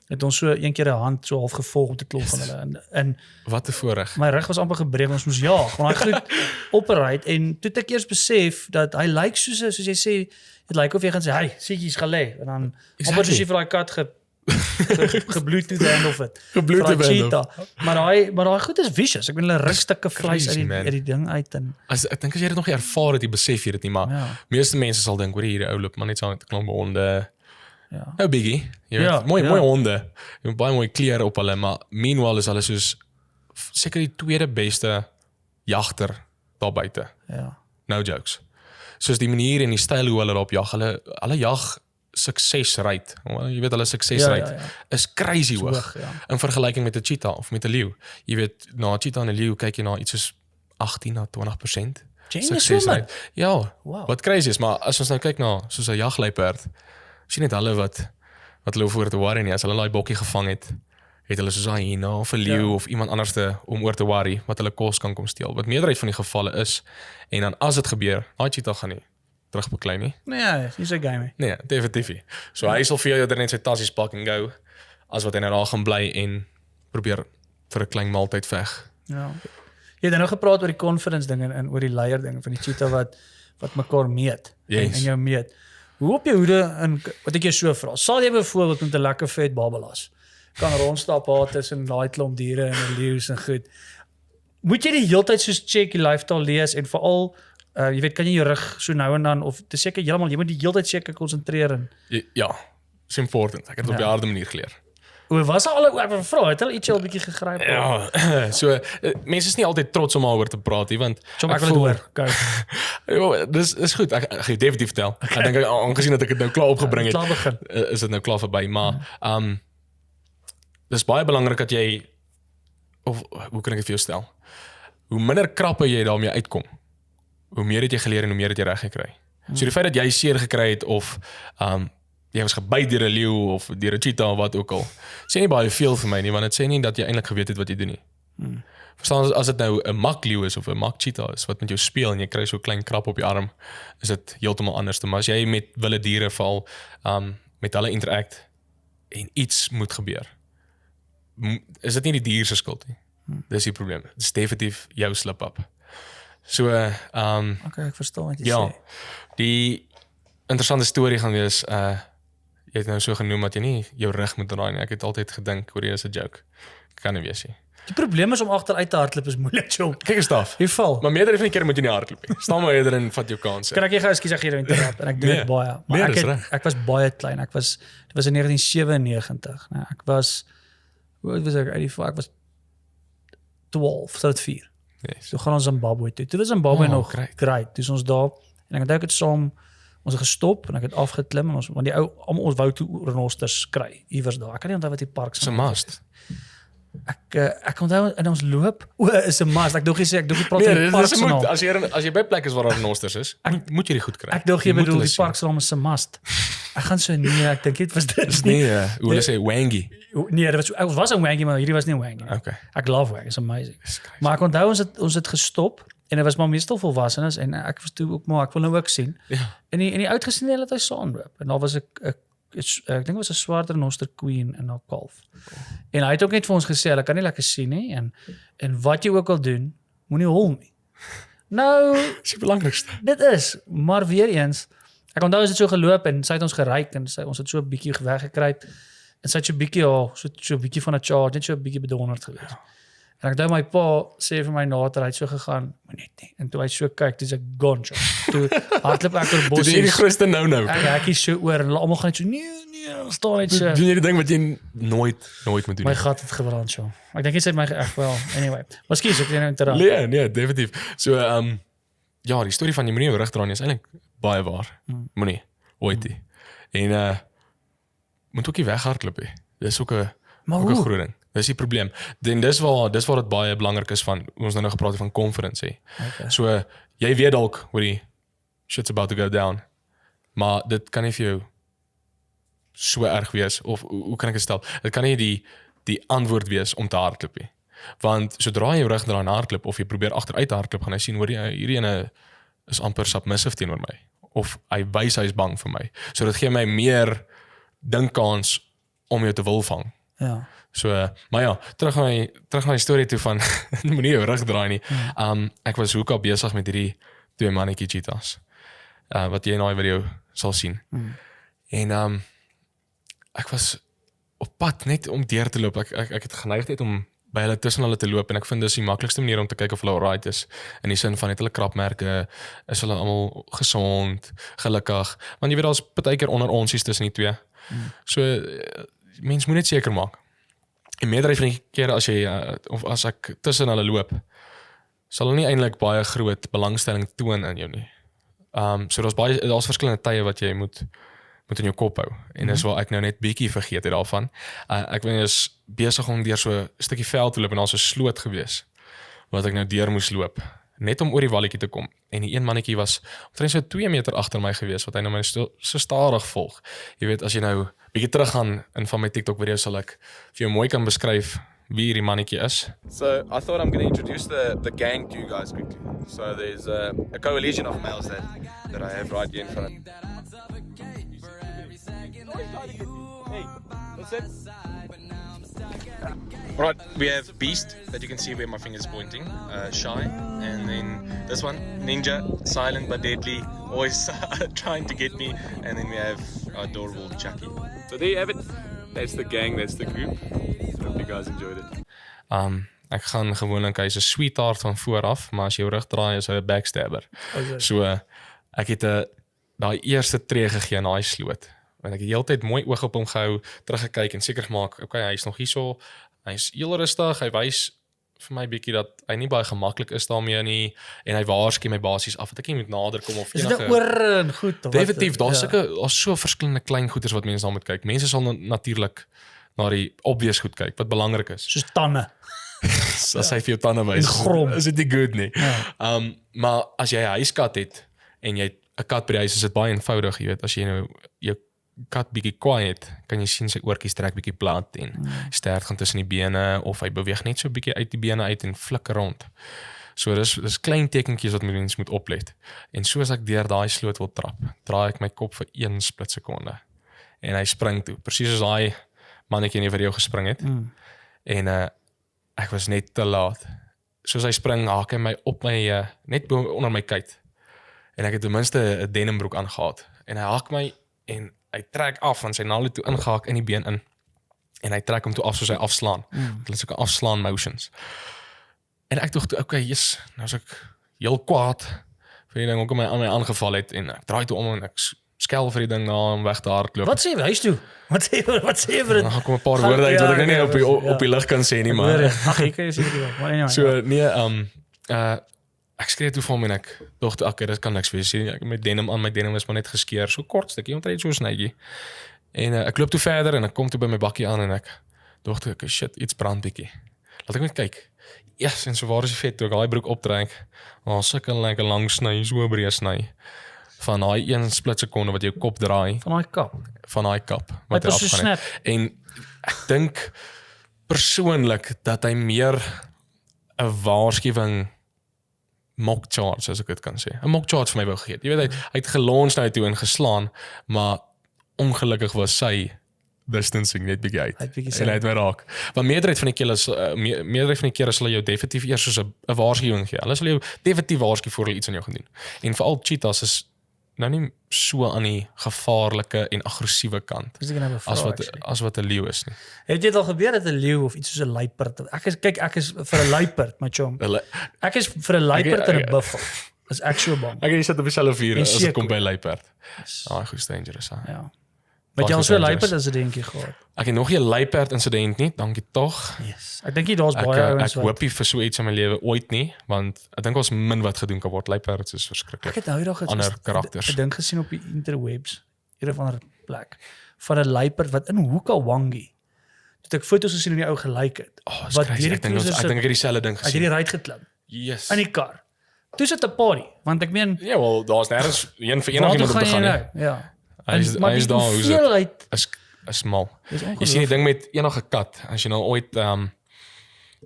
Het ons so een keer 'n hand so half gevolg op die klomp van hulle en wat 'n voorreg. My rug was amper gebreek, ons moes jaag, want hy goed operuit en toe ek eers besef dat hy lyk soos jy sê, dit lyk of jy gaan sê, "Hey, siekies gaan lê." En dan amper soos jy vir daai kat gebloed toe hand of dit. Gebloed toe cheetah. Maar daai goed is vicious. Ek bedoel hulle ruk stukke vleis uit die ding uit en ek dink as jy dit nog nie ervaar het, jy besef jy dit nie, maar meeste mense sal dink, hoor hierdie ou loop maar net saam met 'n klomp honde. Ja. Nou biggie. Jy weet, mooi honde. Jy het baie mooi klere op hulle, maar meanwhile is hulle soos seker die tweede beste jagter daar buite. Ja. No jokes. Soos die manier en die styl hoe hulle daarop jag, hulle jag suksesrate. Jy weet hulle suksesrate is crazy hoog in vergelyking met 'n cheetah of met 'n leeu. Jy weet, na 'n cheetah en 'n leeu kyk jy na iets soos 18 na 20% suksesrate. Ja, wat crazy is, maar as ons nou kyk na soos 'n jagluiperd, sien net hulle wat hulle voor te worry nie. As hulle daai bokkie gevang het hulle soos 'n hyena of 'n leeu of iemand anderste om oor te worry wat hulle kos kan kom steel. Wat meerderheid van die gevalle is. En dan as dit gebeur, daai cheetah gaan nie terugbeklei nie. Nee, dis 'n game. Nee, definitief nie. So hy sal vir jou net sy tassies pak en go as wat hy nou daar gaan bly en probeer vir 'n klein maaltyd veg. Ja. Jy het nou gepraat oor die confidence ding en oor die leier ding van die cheetah wat mekaar meet en jou meet. Hoe op jou hoede en wat ek jou so vra. Sal jy byvoorbeeld met 'n lekker vet babalas kan rondstap daar tussen daai klomp diere en leeu's en goed. Moet jy die hele tyd soos check die lifestyle lees en veral jy weet kan jy jou rug so nou en dan of dis seker heeltemal jy moet die hele tyd seker konsentreer en ja, is important. Ek het op die harde manier geleer. Hoe was al ek vra het hulle ietsie al bietjie gegryp? Ja, so mense is nie altyd trots om daaroor te praat nie want ek wil hoor. Ja, dis goed. Ek gaan jou definitief vertel. Ek dink aangesien dat ek dit nou klaar opgebring het, is dit nou klaar verby, maar dis baie belangrik dat jy of hoe kan ek dit vir jou stel? Hoe minder krappe jy daarmee uitkom, hoe meer het jy geleer en hoe meer het jy reg gekry. So die feit dat jy seer gekry het of jy was gebyt deur 'n leeu of deur 'n cheetah of wat ook al, sê nie baie veel vir my nie, want dit sê nie dat jy eintlik geweet het wat jy doen nie. Verstaan, as dit nou 'n mak leeu is of 'n mak cheetah is wat met jou speel en jy kry so 'n klein krap op jou arm, is dit heeltemal anders. Maar as jy met wilde diere val, met hulle interact en iets moet gebeur, is dit nie die dier se skuld nie. Dis die probleem. Dit is definitief jou slip-up. So, okay, ek verstaan wat jy sê. Die interessante storie gaan wees, jy het nou so genoem dat jy nie jou rug moet draai nie. Ek het altyd gedink, hoor jy is 'n joke. Kan nie wees nie. Die probleem is om agteruit te hardloop is moeilik, Joe. Kyk eens staf. Jy val. Maar meerder van die keer moet jy nie hardloop nie. Staan maar eerder en vat jou kans. Kan ek jy gou ekskuus ek hier interrupt en ek doen dit baie. Maar ek was baie klein. Dit was in 1997. Nou, ek was hoe oud was ek? Ek was 12, so 4. Yes. So gaan ons Zimbabwe toe. Toe was Zimbabwe nog great. Toe ons daar en ek het saam ons het gestop en ek het afgeklim en want die ou ons wou toe renosters kry iewers daar. Ek kan nie onthou wat die park se must. Ek onthou en ons loop. Is 'n must. Ek dink jy praat van die park se naam. As jy by plekke is waar daar renosters is, moet jy dit goed kry. Ek dink jy bedoel die park se naam is 'n must. Ek gaan so nee, ek dink dit was dit nie. Nee, hoe hulle sê wangy. Nee, dit was 'n wangy, maar hierdie was nie 'n wangy. Okay. Ek love wangy, it's amazing. Maar ek onthou ons het gestop en dit was maar meestal volwassenes en ek was toe ook maar ek wil nou ook sien. Ja. En die uitgesien het hy saamloop en daar was 'n ek dink was 'n swart renoster queen in haar kalf. En hy het ook net vir ons gesê, hulle kan nie lekker sien nie en wat jy ook al doen, moenie hol nie. Nou, dis die belangrikste. Dit is, maar weer eens, ek onthou as dit so geloop en sy het ons geryk en ons het so 'n bietjie weggekruip en sy het so 'n bietjie so 'n bietjie van 'n charge, net so 'n bietjie bedonderd gewees. En ek dink my pa sê vir my nader, hy het so gegaan, maar net nie. En toe hy so kyk, dis 'n gonjo. Toe hardloop ek oor bossies. Dis die grootste nou. Ek kies so oor en almal gaan net so nee, staan net so. Doen jy die ding wat jy nooit moet doen. My gat het gebrand so. Ek dink jy sê my echt wel. Anyway, miskien is ek nou terug. Nee, definitief. So ja, die storie van jy moenie jou rug draai nie is eintlik baie waar. Moenie ooit nie. En moet ook nie weghardloop nie. Dis ook 'n groot ding. Dis die probleem. Dis waar dit baie belangrik is van ons nou gepraat het van conference. Okay. So jy weet dalk hoe die shit's about to go down. Maar dit kan nie vir jou so erg wees of hoe kan ek dit stel? Dit kan nie die antwoord wees om te hardloop nie. Want sodra jy jou rug draai en hardloop of jy probeer agteruit hardloop, gaan hy sien hoor jy hierdie ene is amper submissive teenoor my of hy wys hy is bang vir my. So dit gee my meer dinkkans om jou te wil vang. Ja. So maar ja, terug na die storie toe van moenie jou rug draai nie. Ek was hoeka besig met hierdie 2 mannetjie cheetahs. Wat jy in daai video sal sien. En ek was op pad net om deur te loop. Ek het geneigdheid om by hulle tussen hulle te loop en ek vind dis die maklikste manier om te kyk of hulle alright is. In die sin van het hulle krapmerke, is hulle almal gesond, gelukkig. Want jy weet daar's partykeer onder onsies tussen die twee. So mens moet net seker maak. En meerderheid van die kere as jy of as ek tussen hulle loop, sal hulle nie eintlik baie groot belangstelling toon in jou nie. So daar's verskillende tye wat jy moet in jou kop hou. En dis waar ek nou net bietjie vergeet het daarvan. Ek is besig om deur so 'n stukkie veld te loop en daar's 'n sloot gewees wat ek nou deur moes loop, net om oor die walletjie te kom. En die een mannetjie was omtrent so 2 meter agter my gewees wat hy nou my so stadig volg. Jy weet as jy nou bietjie terug gaan in van my TikTok video's sal ek vir jou mooi kan beskryf wie hierdie mannetjie is. So I thought I'm going to introduce the gang to you guys quickly. So there's a coalition of males that I have right here in front of me. Hey, what's that? Right, we have Beast, that you can see where my finger's pointing, Shy, and then this one, Ninja, silent but deadly, always trying to get me, and then we have adorable Chucky. So there you have it, that's the gang, that's the group. Hope you guys enjoyed it. Ek gaan gewoonlik hy's 'n sweetheart van vooraf, maar as jy jou rug draai is hy 'n backstabber. So ek het daai eerste tree gegee in daai sloot. Want ek het heeltyd mooi oog op hom gehou, teruggekyk en seker gemaak, okay, hy's nog hierso. Hy's heel rustig, hy wys vir my bietjie dat hy nie baie gemaklik is daarmee nie en hy waarsku my basies af dat ek nie moet nader kom of enige. Is dit oor en goed of definitief, daar's so verskillende klein goeders wat mense daar moet kyk. Mense sal natuurlik na die obvious goed kyk wat belangrik is. Soos tande. As hy vir jou tande wys, is dit nie goed nie. Ja. Maar as jy 'n huiskat het en jy het 'n kat by die huis, is dit baie eenvoudig, jy weet, as jy nou jou kat bietjie kwaai het, kan jy sien sy oortjies trek bietjie plat en stert gaan tussen die bene of hy beweeg net so bietjie uit die bene uit en flik rond. So dis klein tekentjies wat mens moet oplet. En soos ek deur daai sloot wil trap, draai ek my kop vir 1 split sekonde. En hy spring toe, presies soos daai mannetjie in die video gespring het. En ek was net te laat. Soos hy spring, haak hy my op my net onder my kuit. En ek het ten minste 'n denimbroek aangehad. En hy haak my en hy trek af van sy naal toe ingehaak in die been in. En hy trek hom toe af soos hy afslaan. Dit is ook 'n afslaan motions. En ek dink, okay, yes, nou is ek heel kwaad vir die ding ook aan my aangeval het en ek draai toe om en ek skel vir die ding na om weg te hardloop. Wat sê jy huis toe? Wat sê jy vir dit? Nou kom 'n paar woorde uit wat ek nie op die lig kan sê nie, maar ag, ek kan jy sê maar anyway. So nee, ek skree toe vir hom en ek dink okay, dit kan niks wees nie. My denim is maar net geskeer, so kort stukkie, omtrent so 'n snytjie. En ek loop toe verder en ek kom toe by my bakkie aan en ek dink okay, shit, iets brand bietjie. Laat ek net kyk. Yes, en so waar is die vet toe ek daai broek optrek. Sulke lekker lang sny, so breë sny. Van daai 1 split sekonde wat jou kop draai. Van daai kap. Wat hy afgaan het. En ek dink persoonlik dat hy meer 'n waarskuwing mock charge, as ek dit kan sê. 'n mock charge vir my wou gegee. Jy weet hy het gelons nou toe en geslaan, maar ongelukkig was sy distancing net bietjie uit. Hy het bietjie En hy het my raak. Want meerderheid van die kere sal jou definitief eers soos 'n waarskuwing gee. Hulle sal jou definitief waarsku voor hulle iets aan jou gaan doen. En veral cheetahs is nou nie so aan die gevaarlike en aggressiewe kant as wat 'n leeu is nie. Het dit al gebeur dat 'n leeu of iets soos 'n luiperd? Ek is vir 'n luiperd, my chom. Ek is vir 'n luiperd en 'n buffel. Is ek so bang. Ek sit op dieselfde vuur as dit kom by luiperd. Goed dangerous. Ja. Met jou so 'n luiperd insidentjie gehad. Ek het nog nie 'n luiperd insident nie, dankie tog. Yes. Ek dink daar's baie ouens wat. Ek hoop nie vir so iets in my lewe ooit nie, want ek dink ons min wat gedoen kan word. Luiperds is verskriklik. Ek het nou eendag ander karakters. Ek dink gesien op die interwebs, een of ander plek, van 'n luiperd wat in Hukawangi. Toe ek foto's gesien hoe die ou gelyk het. Wat hierdie ek dink ek het dieselfde ding gesien. Hy het hierdie ry geklim. Yes. In die kar. Toe sit 'n party, want ek meen ja, wel daar's nêrens een vir enigiemand om te gaan nie. Ja. Hy is daar hoe dit is mal. Jy sien die ding met enige kat, as jy nou ooit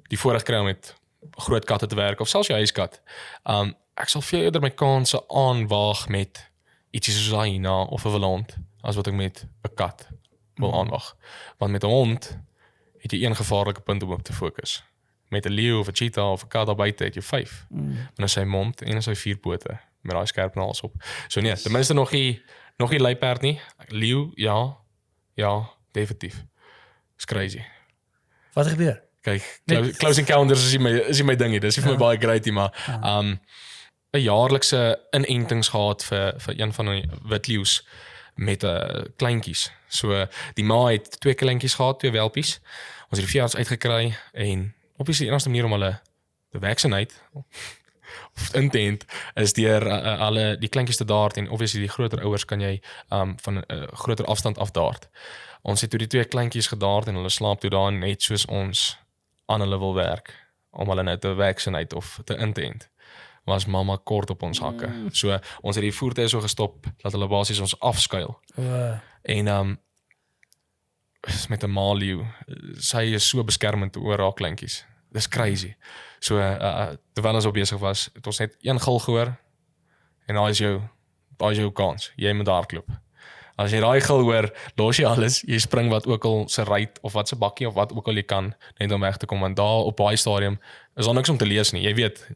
die voorreg kry om met groot katte te werk of selfs jou huiskat. Ek sal veel eerder my kanse aanwaag met ietsie soos 'n hyena of 'n wilhond as wat ek met 'n kat wil aanwaag. Want met 'n hond het jy een gevaarlike punt om op te fokus. Met 'n leeu of 'n cheetah of 'n kat daar buite het jy 5. En in sy mond en in sy 4 pote met daai skerp naels op. So nee, ten minste nog nie luiperd nie. Leeu, ja, definitief. Is crazy. Wat gebeur? Kyk, close encounters is my ding hier. Dis nie vir my baie great nie, maar 'n jaarlikse inentings gehad vir een van die wit leeu's met kleintjies. So die ma het 2 kleintjies gehad, 2 welpies. Ons het die veearts uitgekry en obviously die enigste manier om hulle te vaccinate of intent is deur alle die kleintjies te daard en obviously die groter ouers kan jy van 'n groter afstand af daard. Ons het toe die 2 kleintjies gedaard en hulle slaap toe daar net soos ons aan hulle wil werk om hulle nou te vaccinate of te intent. Was mamma kort op ons hakke. So ons het die voertuie so gestop dat hulle basies ons afskuil. En met 'n maaleeu, sy is so beskermend oor haar kleintjies. Dis crazy. So terwyl ons op besig was, het ons net een gil gehoor en daai is jou kans. Jy moet hardloop. As jy daai gil hoor, los jy alles, jy spring wat ook al se ruit of wat se bakkie of wat ook al jy kan net om weg te kom, want daar op daai stadium is daar niks om te lees nie. Jy weet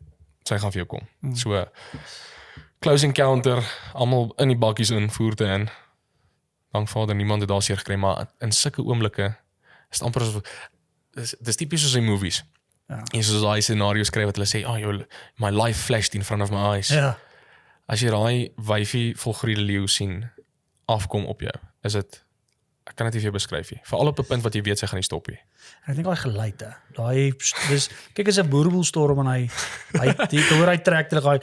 sy gaan vir jou kom. So close encounter, almal in die bakkies in, voerte in. Dank Vader, niemand het daar seer gekry, maar in sulke oomblikke is dit amper asof dis tipies soos in movies. Ja. En soos daai scenario's skryf wat hulle sê, my life flashed in front of my eyes. Ja. As jy daai wyfie volgroeide leeu sien afkom op jou, is dit ek kan dit nie vir jou beskryf nie. Veral op 'n punt wat jy weet sy gaan nie stop nie. Ek dink daai geluide, dis kyk as 'n boerbulstorm en hy hoor hy trek terug daai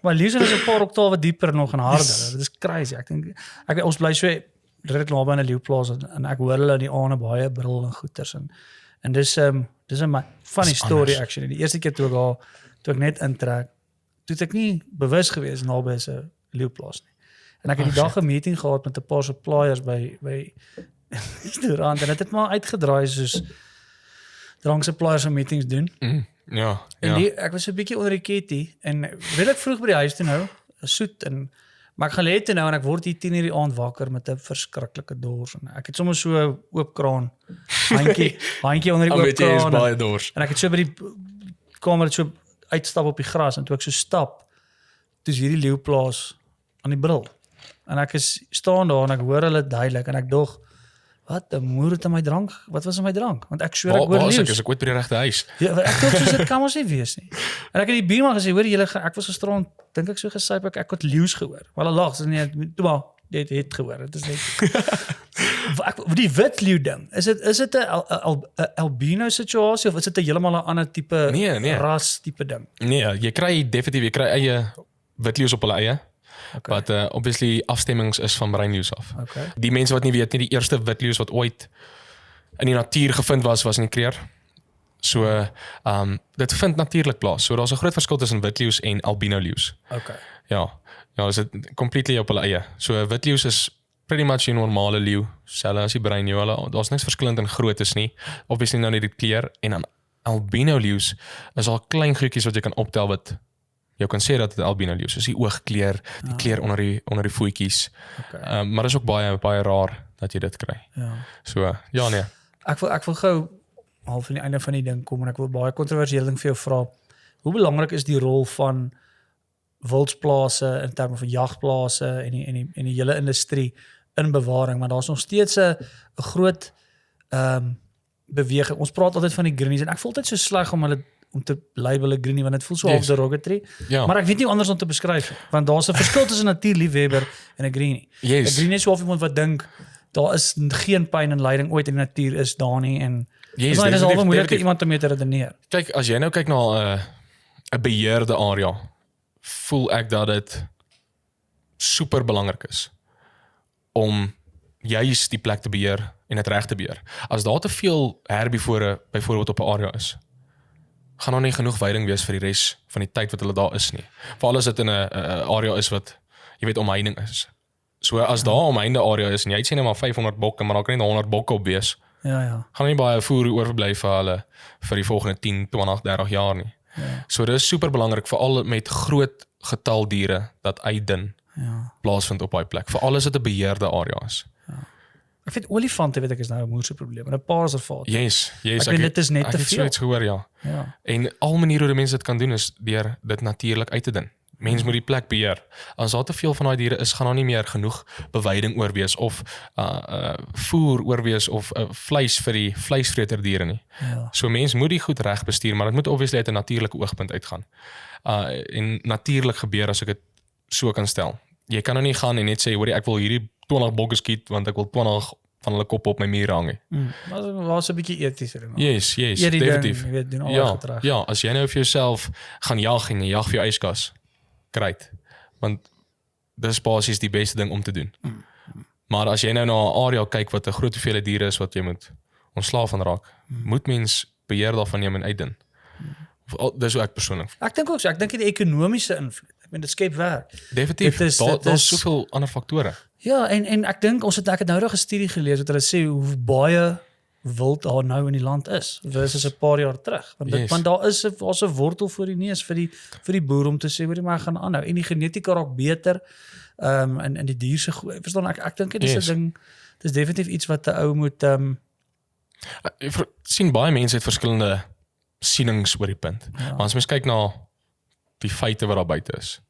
maar leeu is 'n paar oktawe dieper nog en harder. Dit is crazy. Ek dink ons bly so redelik naby aan 'n leeuplaas en ek hoor hulle in die aande baie brul en goeters en dis 'n funny story actually. Die eerste keer toe ek net intrek, toe ek nie bewus gewees naby 'n leeuplaas nie. En ek het die dag 'n meeting gehad met 'n paar suppliers by restaurant en dit het maar uitgedraai soos drank suppliers en meetings doen. Ja. En ek was so 'n bietjie onder die ketty en redelik vroeg by die huis toe nou, soet maar ek gaan lê toe nou en ek word hier 10:00 die aand wakker met 'n verskriklike dors en ek het sommer so oop kraan, handjie onder die oop kraan. Baie dors. En ek het so by die kamer so uitstap op die gras en toe ek so stap, toe is hierdie leeuplaas aan die bril. En ek staan daar en ek hoor hulle duidelik en ek dog, wat 'n moer het in my drank? Wat was in my drank? Want ek sweer ek hoor leeu's. Is ek ooit by die regte huis? Ja, ek dink soos dit kan ons nie wees nie. En ek het die buurman gesê, hoor julle, ek was gisterand, dink ek so gesyp ek het leeu's gehoor. Maar hulle lag, nee, toe maar, dit het gehoor. Dit is net die wit leeu ding. Is dit 'n albino situasie of is dit 'n heeltemal 'n ander tipe ras tipe ding? Nee, jy kry eie wit leeu's op hulle eie. Okay. But obviously afstemmings is van breinleeu's af. Okay. Die mense wat nie weet nie, die eerste wit leeu's wat ooit in die natuur gevind was in die Kruger. So dit vind natuurlik plaas. So daar's 'n groot verskil tussen wit leeu's en albino leeu's. Okay. Ja, is dit completely op hulle eie. So wit leeu's is pretty much 'n normale leeu, selfs as die breinleeu. Daar's niks verskillend in groottes nie. Obviously nou net die kleur en dan albino leeu's is al klein goedjies wat jy kan optel wat jy kan sê dat dit albino leeu, soos die oogkleur, die kleur onder die voetjies. Okay. Maar dit is ook baie raar dat jy dit kry. Ja. So, ja nee. Ek wil gou half aan die einde van die ding kom en ek wil baie kontroversiële ding vir jou vra. Hoe belangrik is die rol van wildsplase in terme van jagplase en die hele industrie in bewaring, maar daar's nog steeds 'n groot beweging. Ons praat altyd van die greenies en ek voel dit so sleg om te label 'n greenie want dit voel so half derogatory. Ja. Maar ek weet nie anders om te beskryf want daar's 'n verskil tussen 'n natuurliefhebber en 'n greenie. 'n Greenie is so half iemand wat dink daar is geen pyn en lyding ooit in die natuur is daar nie en dis al moeilik iemand om mee te redeneer. Kyk, as jy nou kyk na 'n beheerde area, voel ek dat dit super belangrik is om juist die plek te beheer en dit reg te beheer. As daar te veel herbivore byvoorbeeld op 'n area is, gaan daar nie genoeg veiding wees vir die res van die tyd wat hulle daar is nie. Veral as dit in 'n area is wat jy weet omheining is. So as daar omheinde area is en jy sê net maar 500 bokke, maar daar kan nie 100 bokke op wees. Ja. Gaan nie baie voer oorbly vir hulle vir die volgende 10, 20, 30 jaar nie. Ja. So dit is super belangrik veral met groot getal diere dat uitdun plaasvind op daai plek. Veral as dit 'n beheerde area is. Ek vind olifante weet ek is nou 'n moeëse probleem. En 'n paar reservate. Yes. Ek weet dit is net te veel. Ek het so iets gehoor, ja. En al maniere hoe mense dit kan doen is deur dit natuurlik uit te dun. Mens moet die plek beheer. As daar te veel van daai diere is, gaan daar nie meer genoeg beweiding oorwees of voer oorwees of vleis vir die vleisvreter diere nie. Ja. So mens moet die goed reg bestuur, maar dit moet obviously uit 'n natuurlike oogpunt uitgaan. En natuurlik gebeur as ek dit so kan stel. Jy kan nou nie gaan en net sê, hoorie, ek wil hierdie 20 bokke skiet want ek wil 20 van hulle kop op my muur hang. Maar was 'n bietjie etischer. Yes, definitief. Jy weet, doen al gedrag. Ja, as jy nou vir jouself gaan jag en jy jag vir jou yskas, great. Want dis basies die beste ding om te doen. Maar as jy nou na 'n area kyk wat 'n groot hoeveelheid diere is wat jy moet ontslaaf van raak, moet mens beheer daarvan neem en uitdun. Dis hoe ek persoonlik. Ek dink ook so, ek dink die ekonomiese invloed. Ek meen dit skep werk. Definitief. Daar's soveel ander faktore. Ja, en ek dink ek het nou 'n studie gelees wat hulle sê hoe baie wild daar nou in die land is versus 'n paar jaar terug. Want daar is 'n wortel voor die neus vir die boer om te sê hoorie maar gaan aanhou en die genetika raak beter en die dier se verstaan ek dink dit is 'n ding dis definitief iets wat 'n ou moet ek sien baie mense het verskillende sienings oor die punt. Maar as mens kyk na die feite wat daar buite is,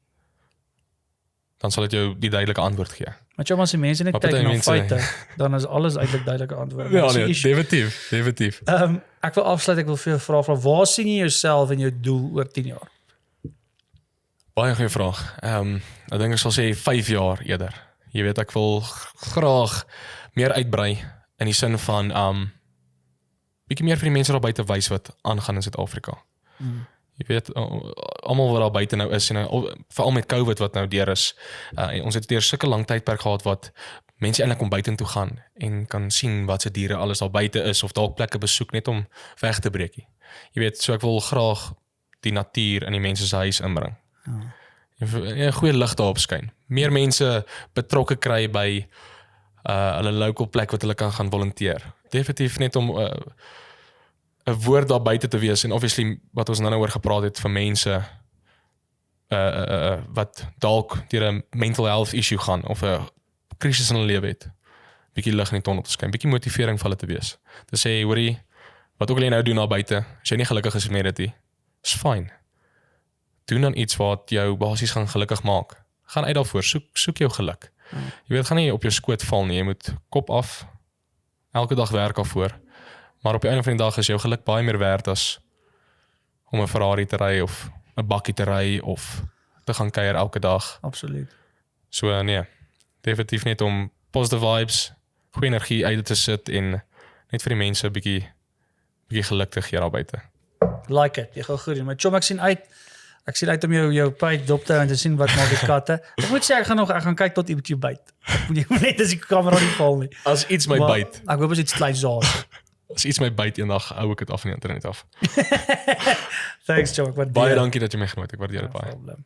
dan sal dit jou die duidelike antwoord gee. Maar jy as die mense net kyk na feite, dan is alles eintlik duidelike antwoorde. Ja, nee, definitief. Ek wil afsluit, ek wil vir jou vra, waar sien jy jouself en jou doel oor 10 jaar? Baie goeie vraag. Ek dink ek sal sê 5 jaar eerder. Jy weet, ek wil graag meer uitbrei in die sin van bietjie meer vir die mense daar buite wys wat aangaan in Suid-Afrika. Jy weet, almal wat daar buite nou is en veral met COVID wat nou deur is. Ons het deur sulke lang tydperk gehad wat mense eintlik om buitentoe gaan en kan sien wat se diere alles daar buite is of dalk plekke besoek net om weg te breek. Jy weet, so ek wil graag die natuur in die mense se huis inbring. En 'n goeie lig daarop skyn. Meer mense betrokke kry by hulle local plek wat hulle kan gaan volunteer. Definitief net om 'n woord daar buite te wees en obviously wat ons nou oor gepraat het vir mense wat dalk deur 'n mental health issue gaan of 'n krisis in hulle lewe het. Bietjie lig in die tonnel te skyn, bietjie motivering vir hulle te wees. Te sê, hoorie, wat ook al jy nou doen daar buite, as jy nie gelukkig is met dit, is fyn. Doen dan iets wat jou basies gaan gelukkig maak. Gaan uit daarvoor, soek jou geluk. Jy weet, gaan nie op jou skoot val nie, jy moet kop af, elke dag werk daarvoor. Maar op die einde van die dag is jou geluk baie meer werd as om 'n Ferrari te ry of 'n bakkie te ry of te gaan kuier elke dag. Absoluut. So nee, definitief net om positive vibes, goeie energie uit te sit en net vir die mense 'n bietjie geluk te gee daar buite. Like it. Jy gaan goed doen. Maar Chom, ek sien uit om jou page dop te hou en te sien wat maak die katte. Ek moet sê ek gaan kyk tot iemand jou byt. Jy moet net as die kamera nie val nie. As iets my byt. Ek hoop as iets kleins daar. As iets my byt eendag, hou ek dit af van die internet af. Thanks, Chom. Baie dankie dat jy my genooi het. Ek waardeer dit baie.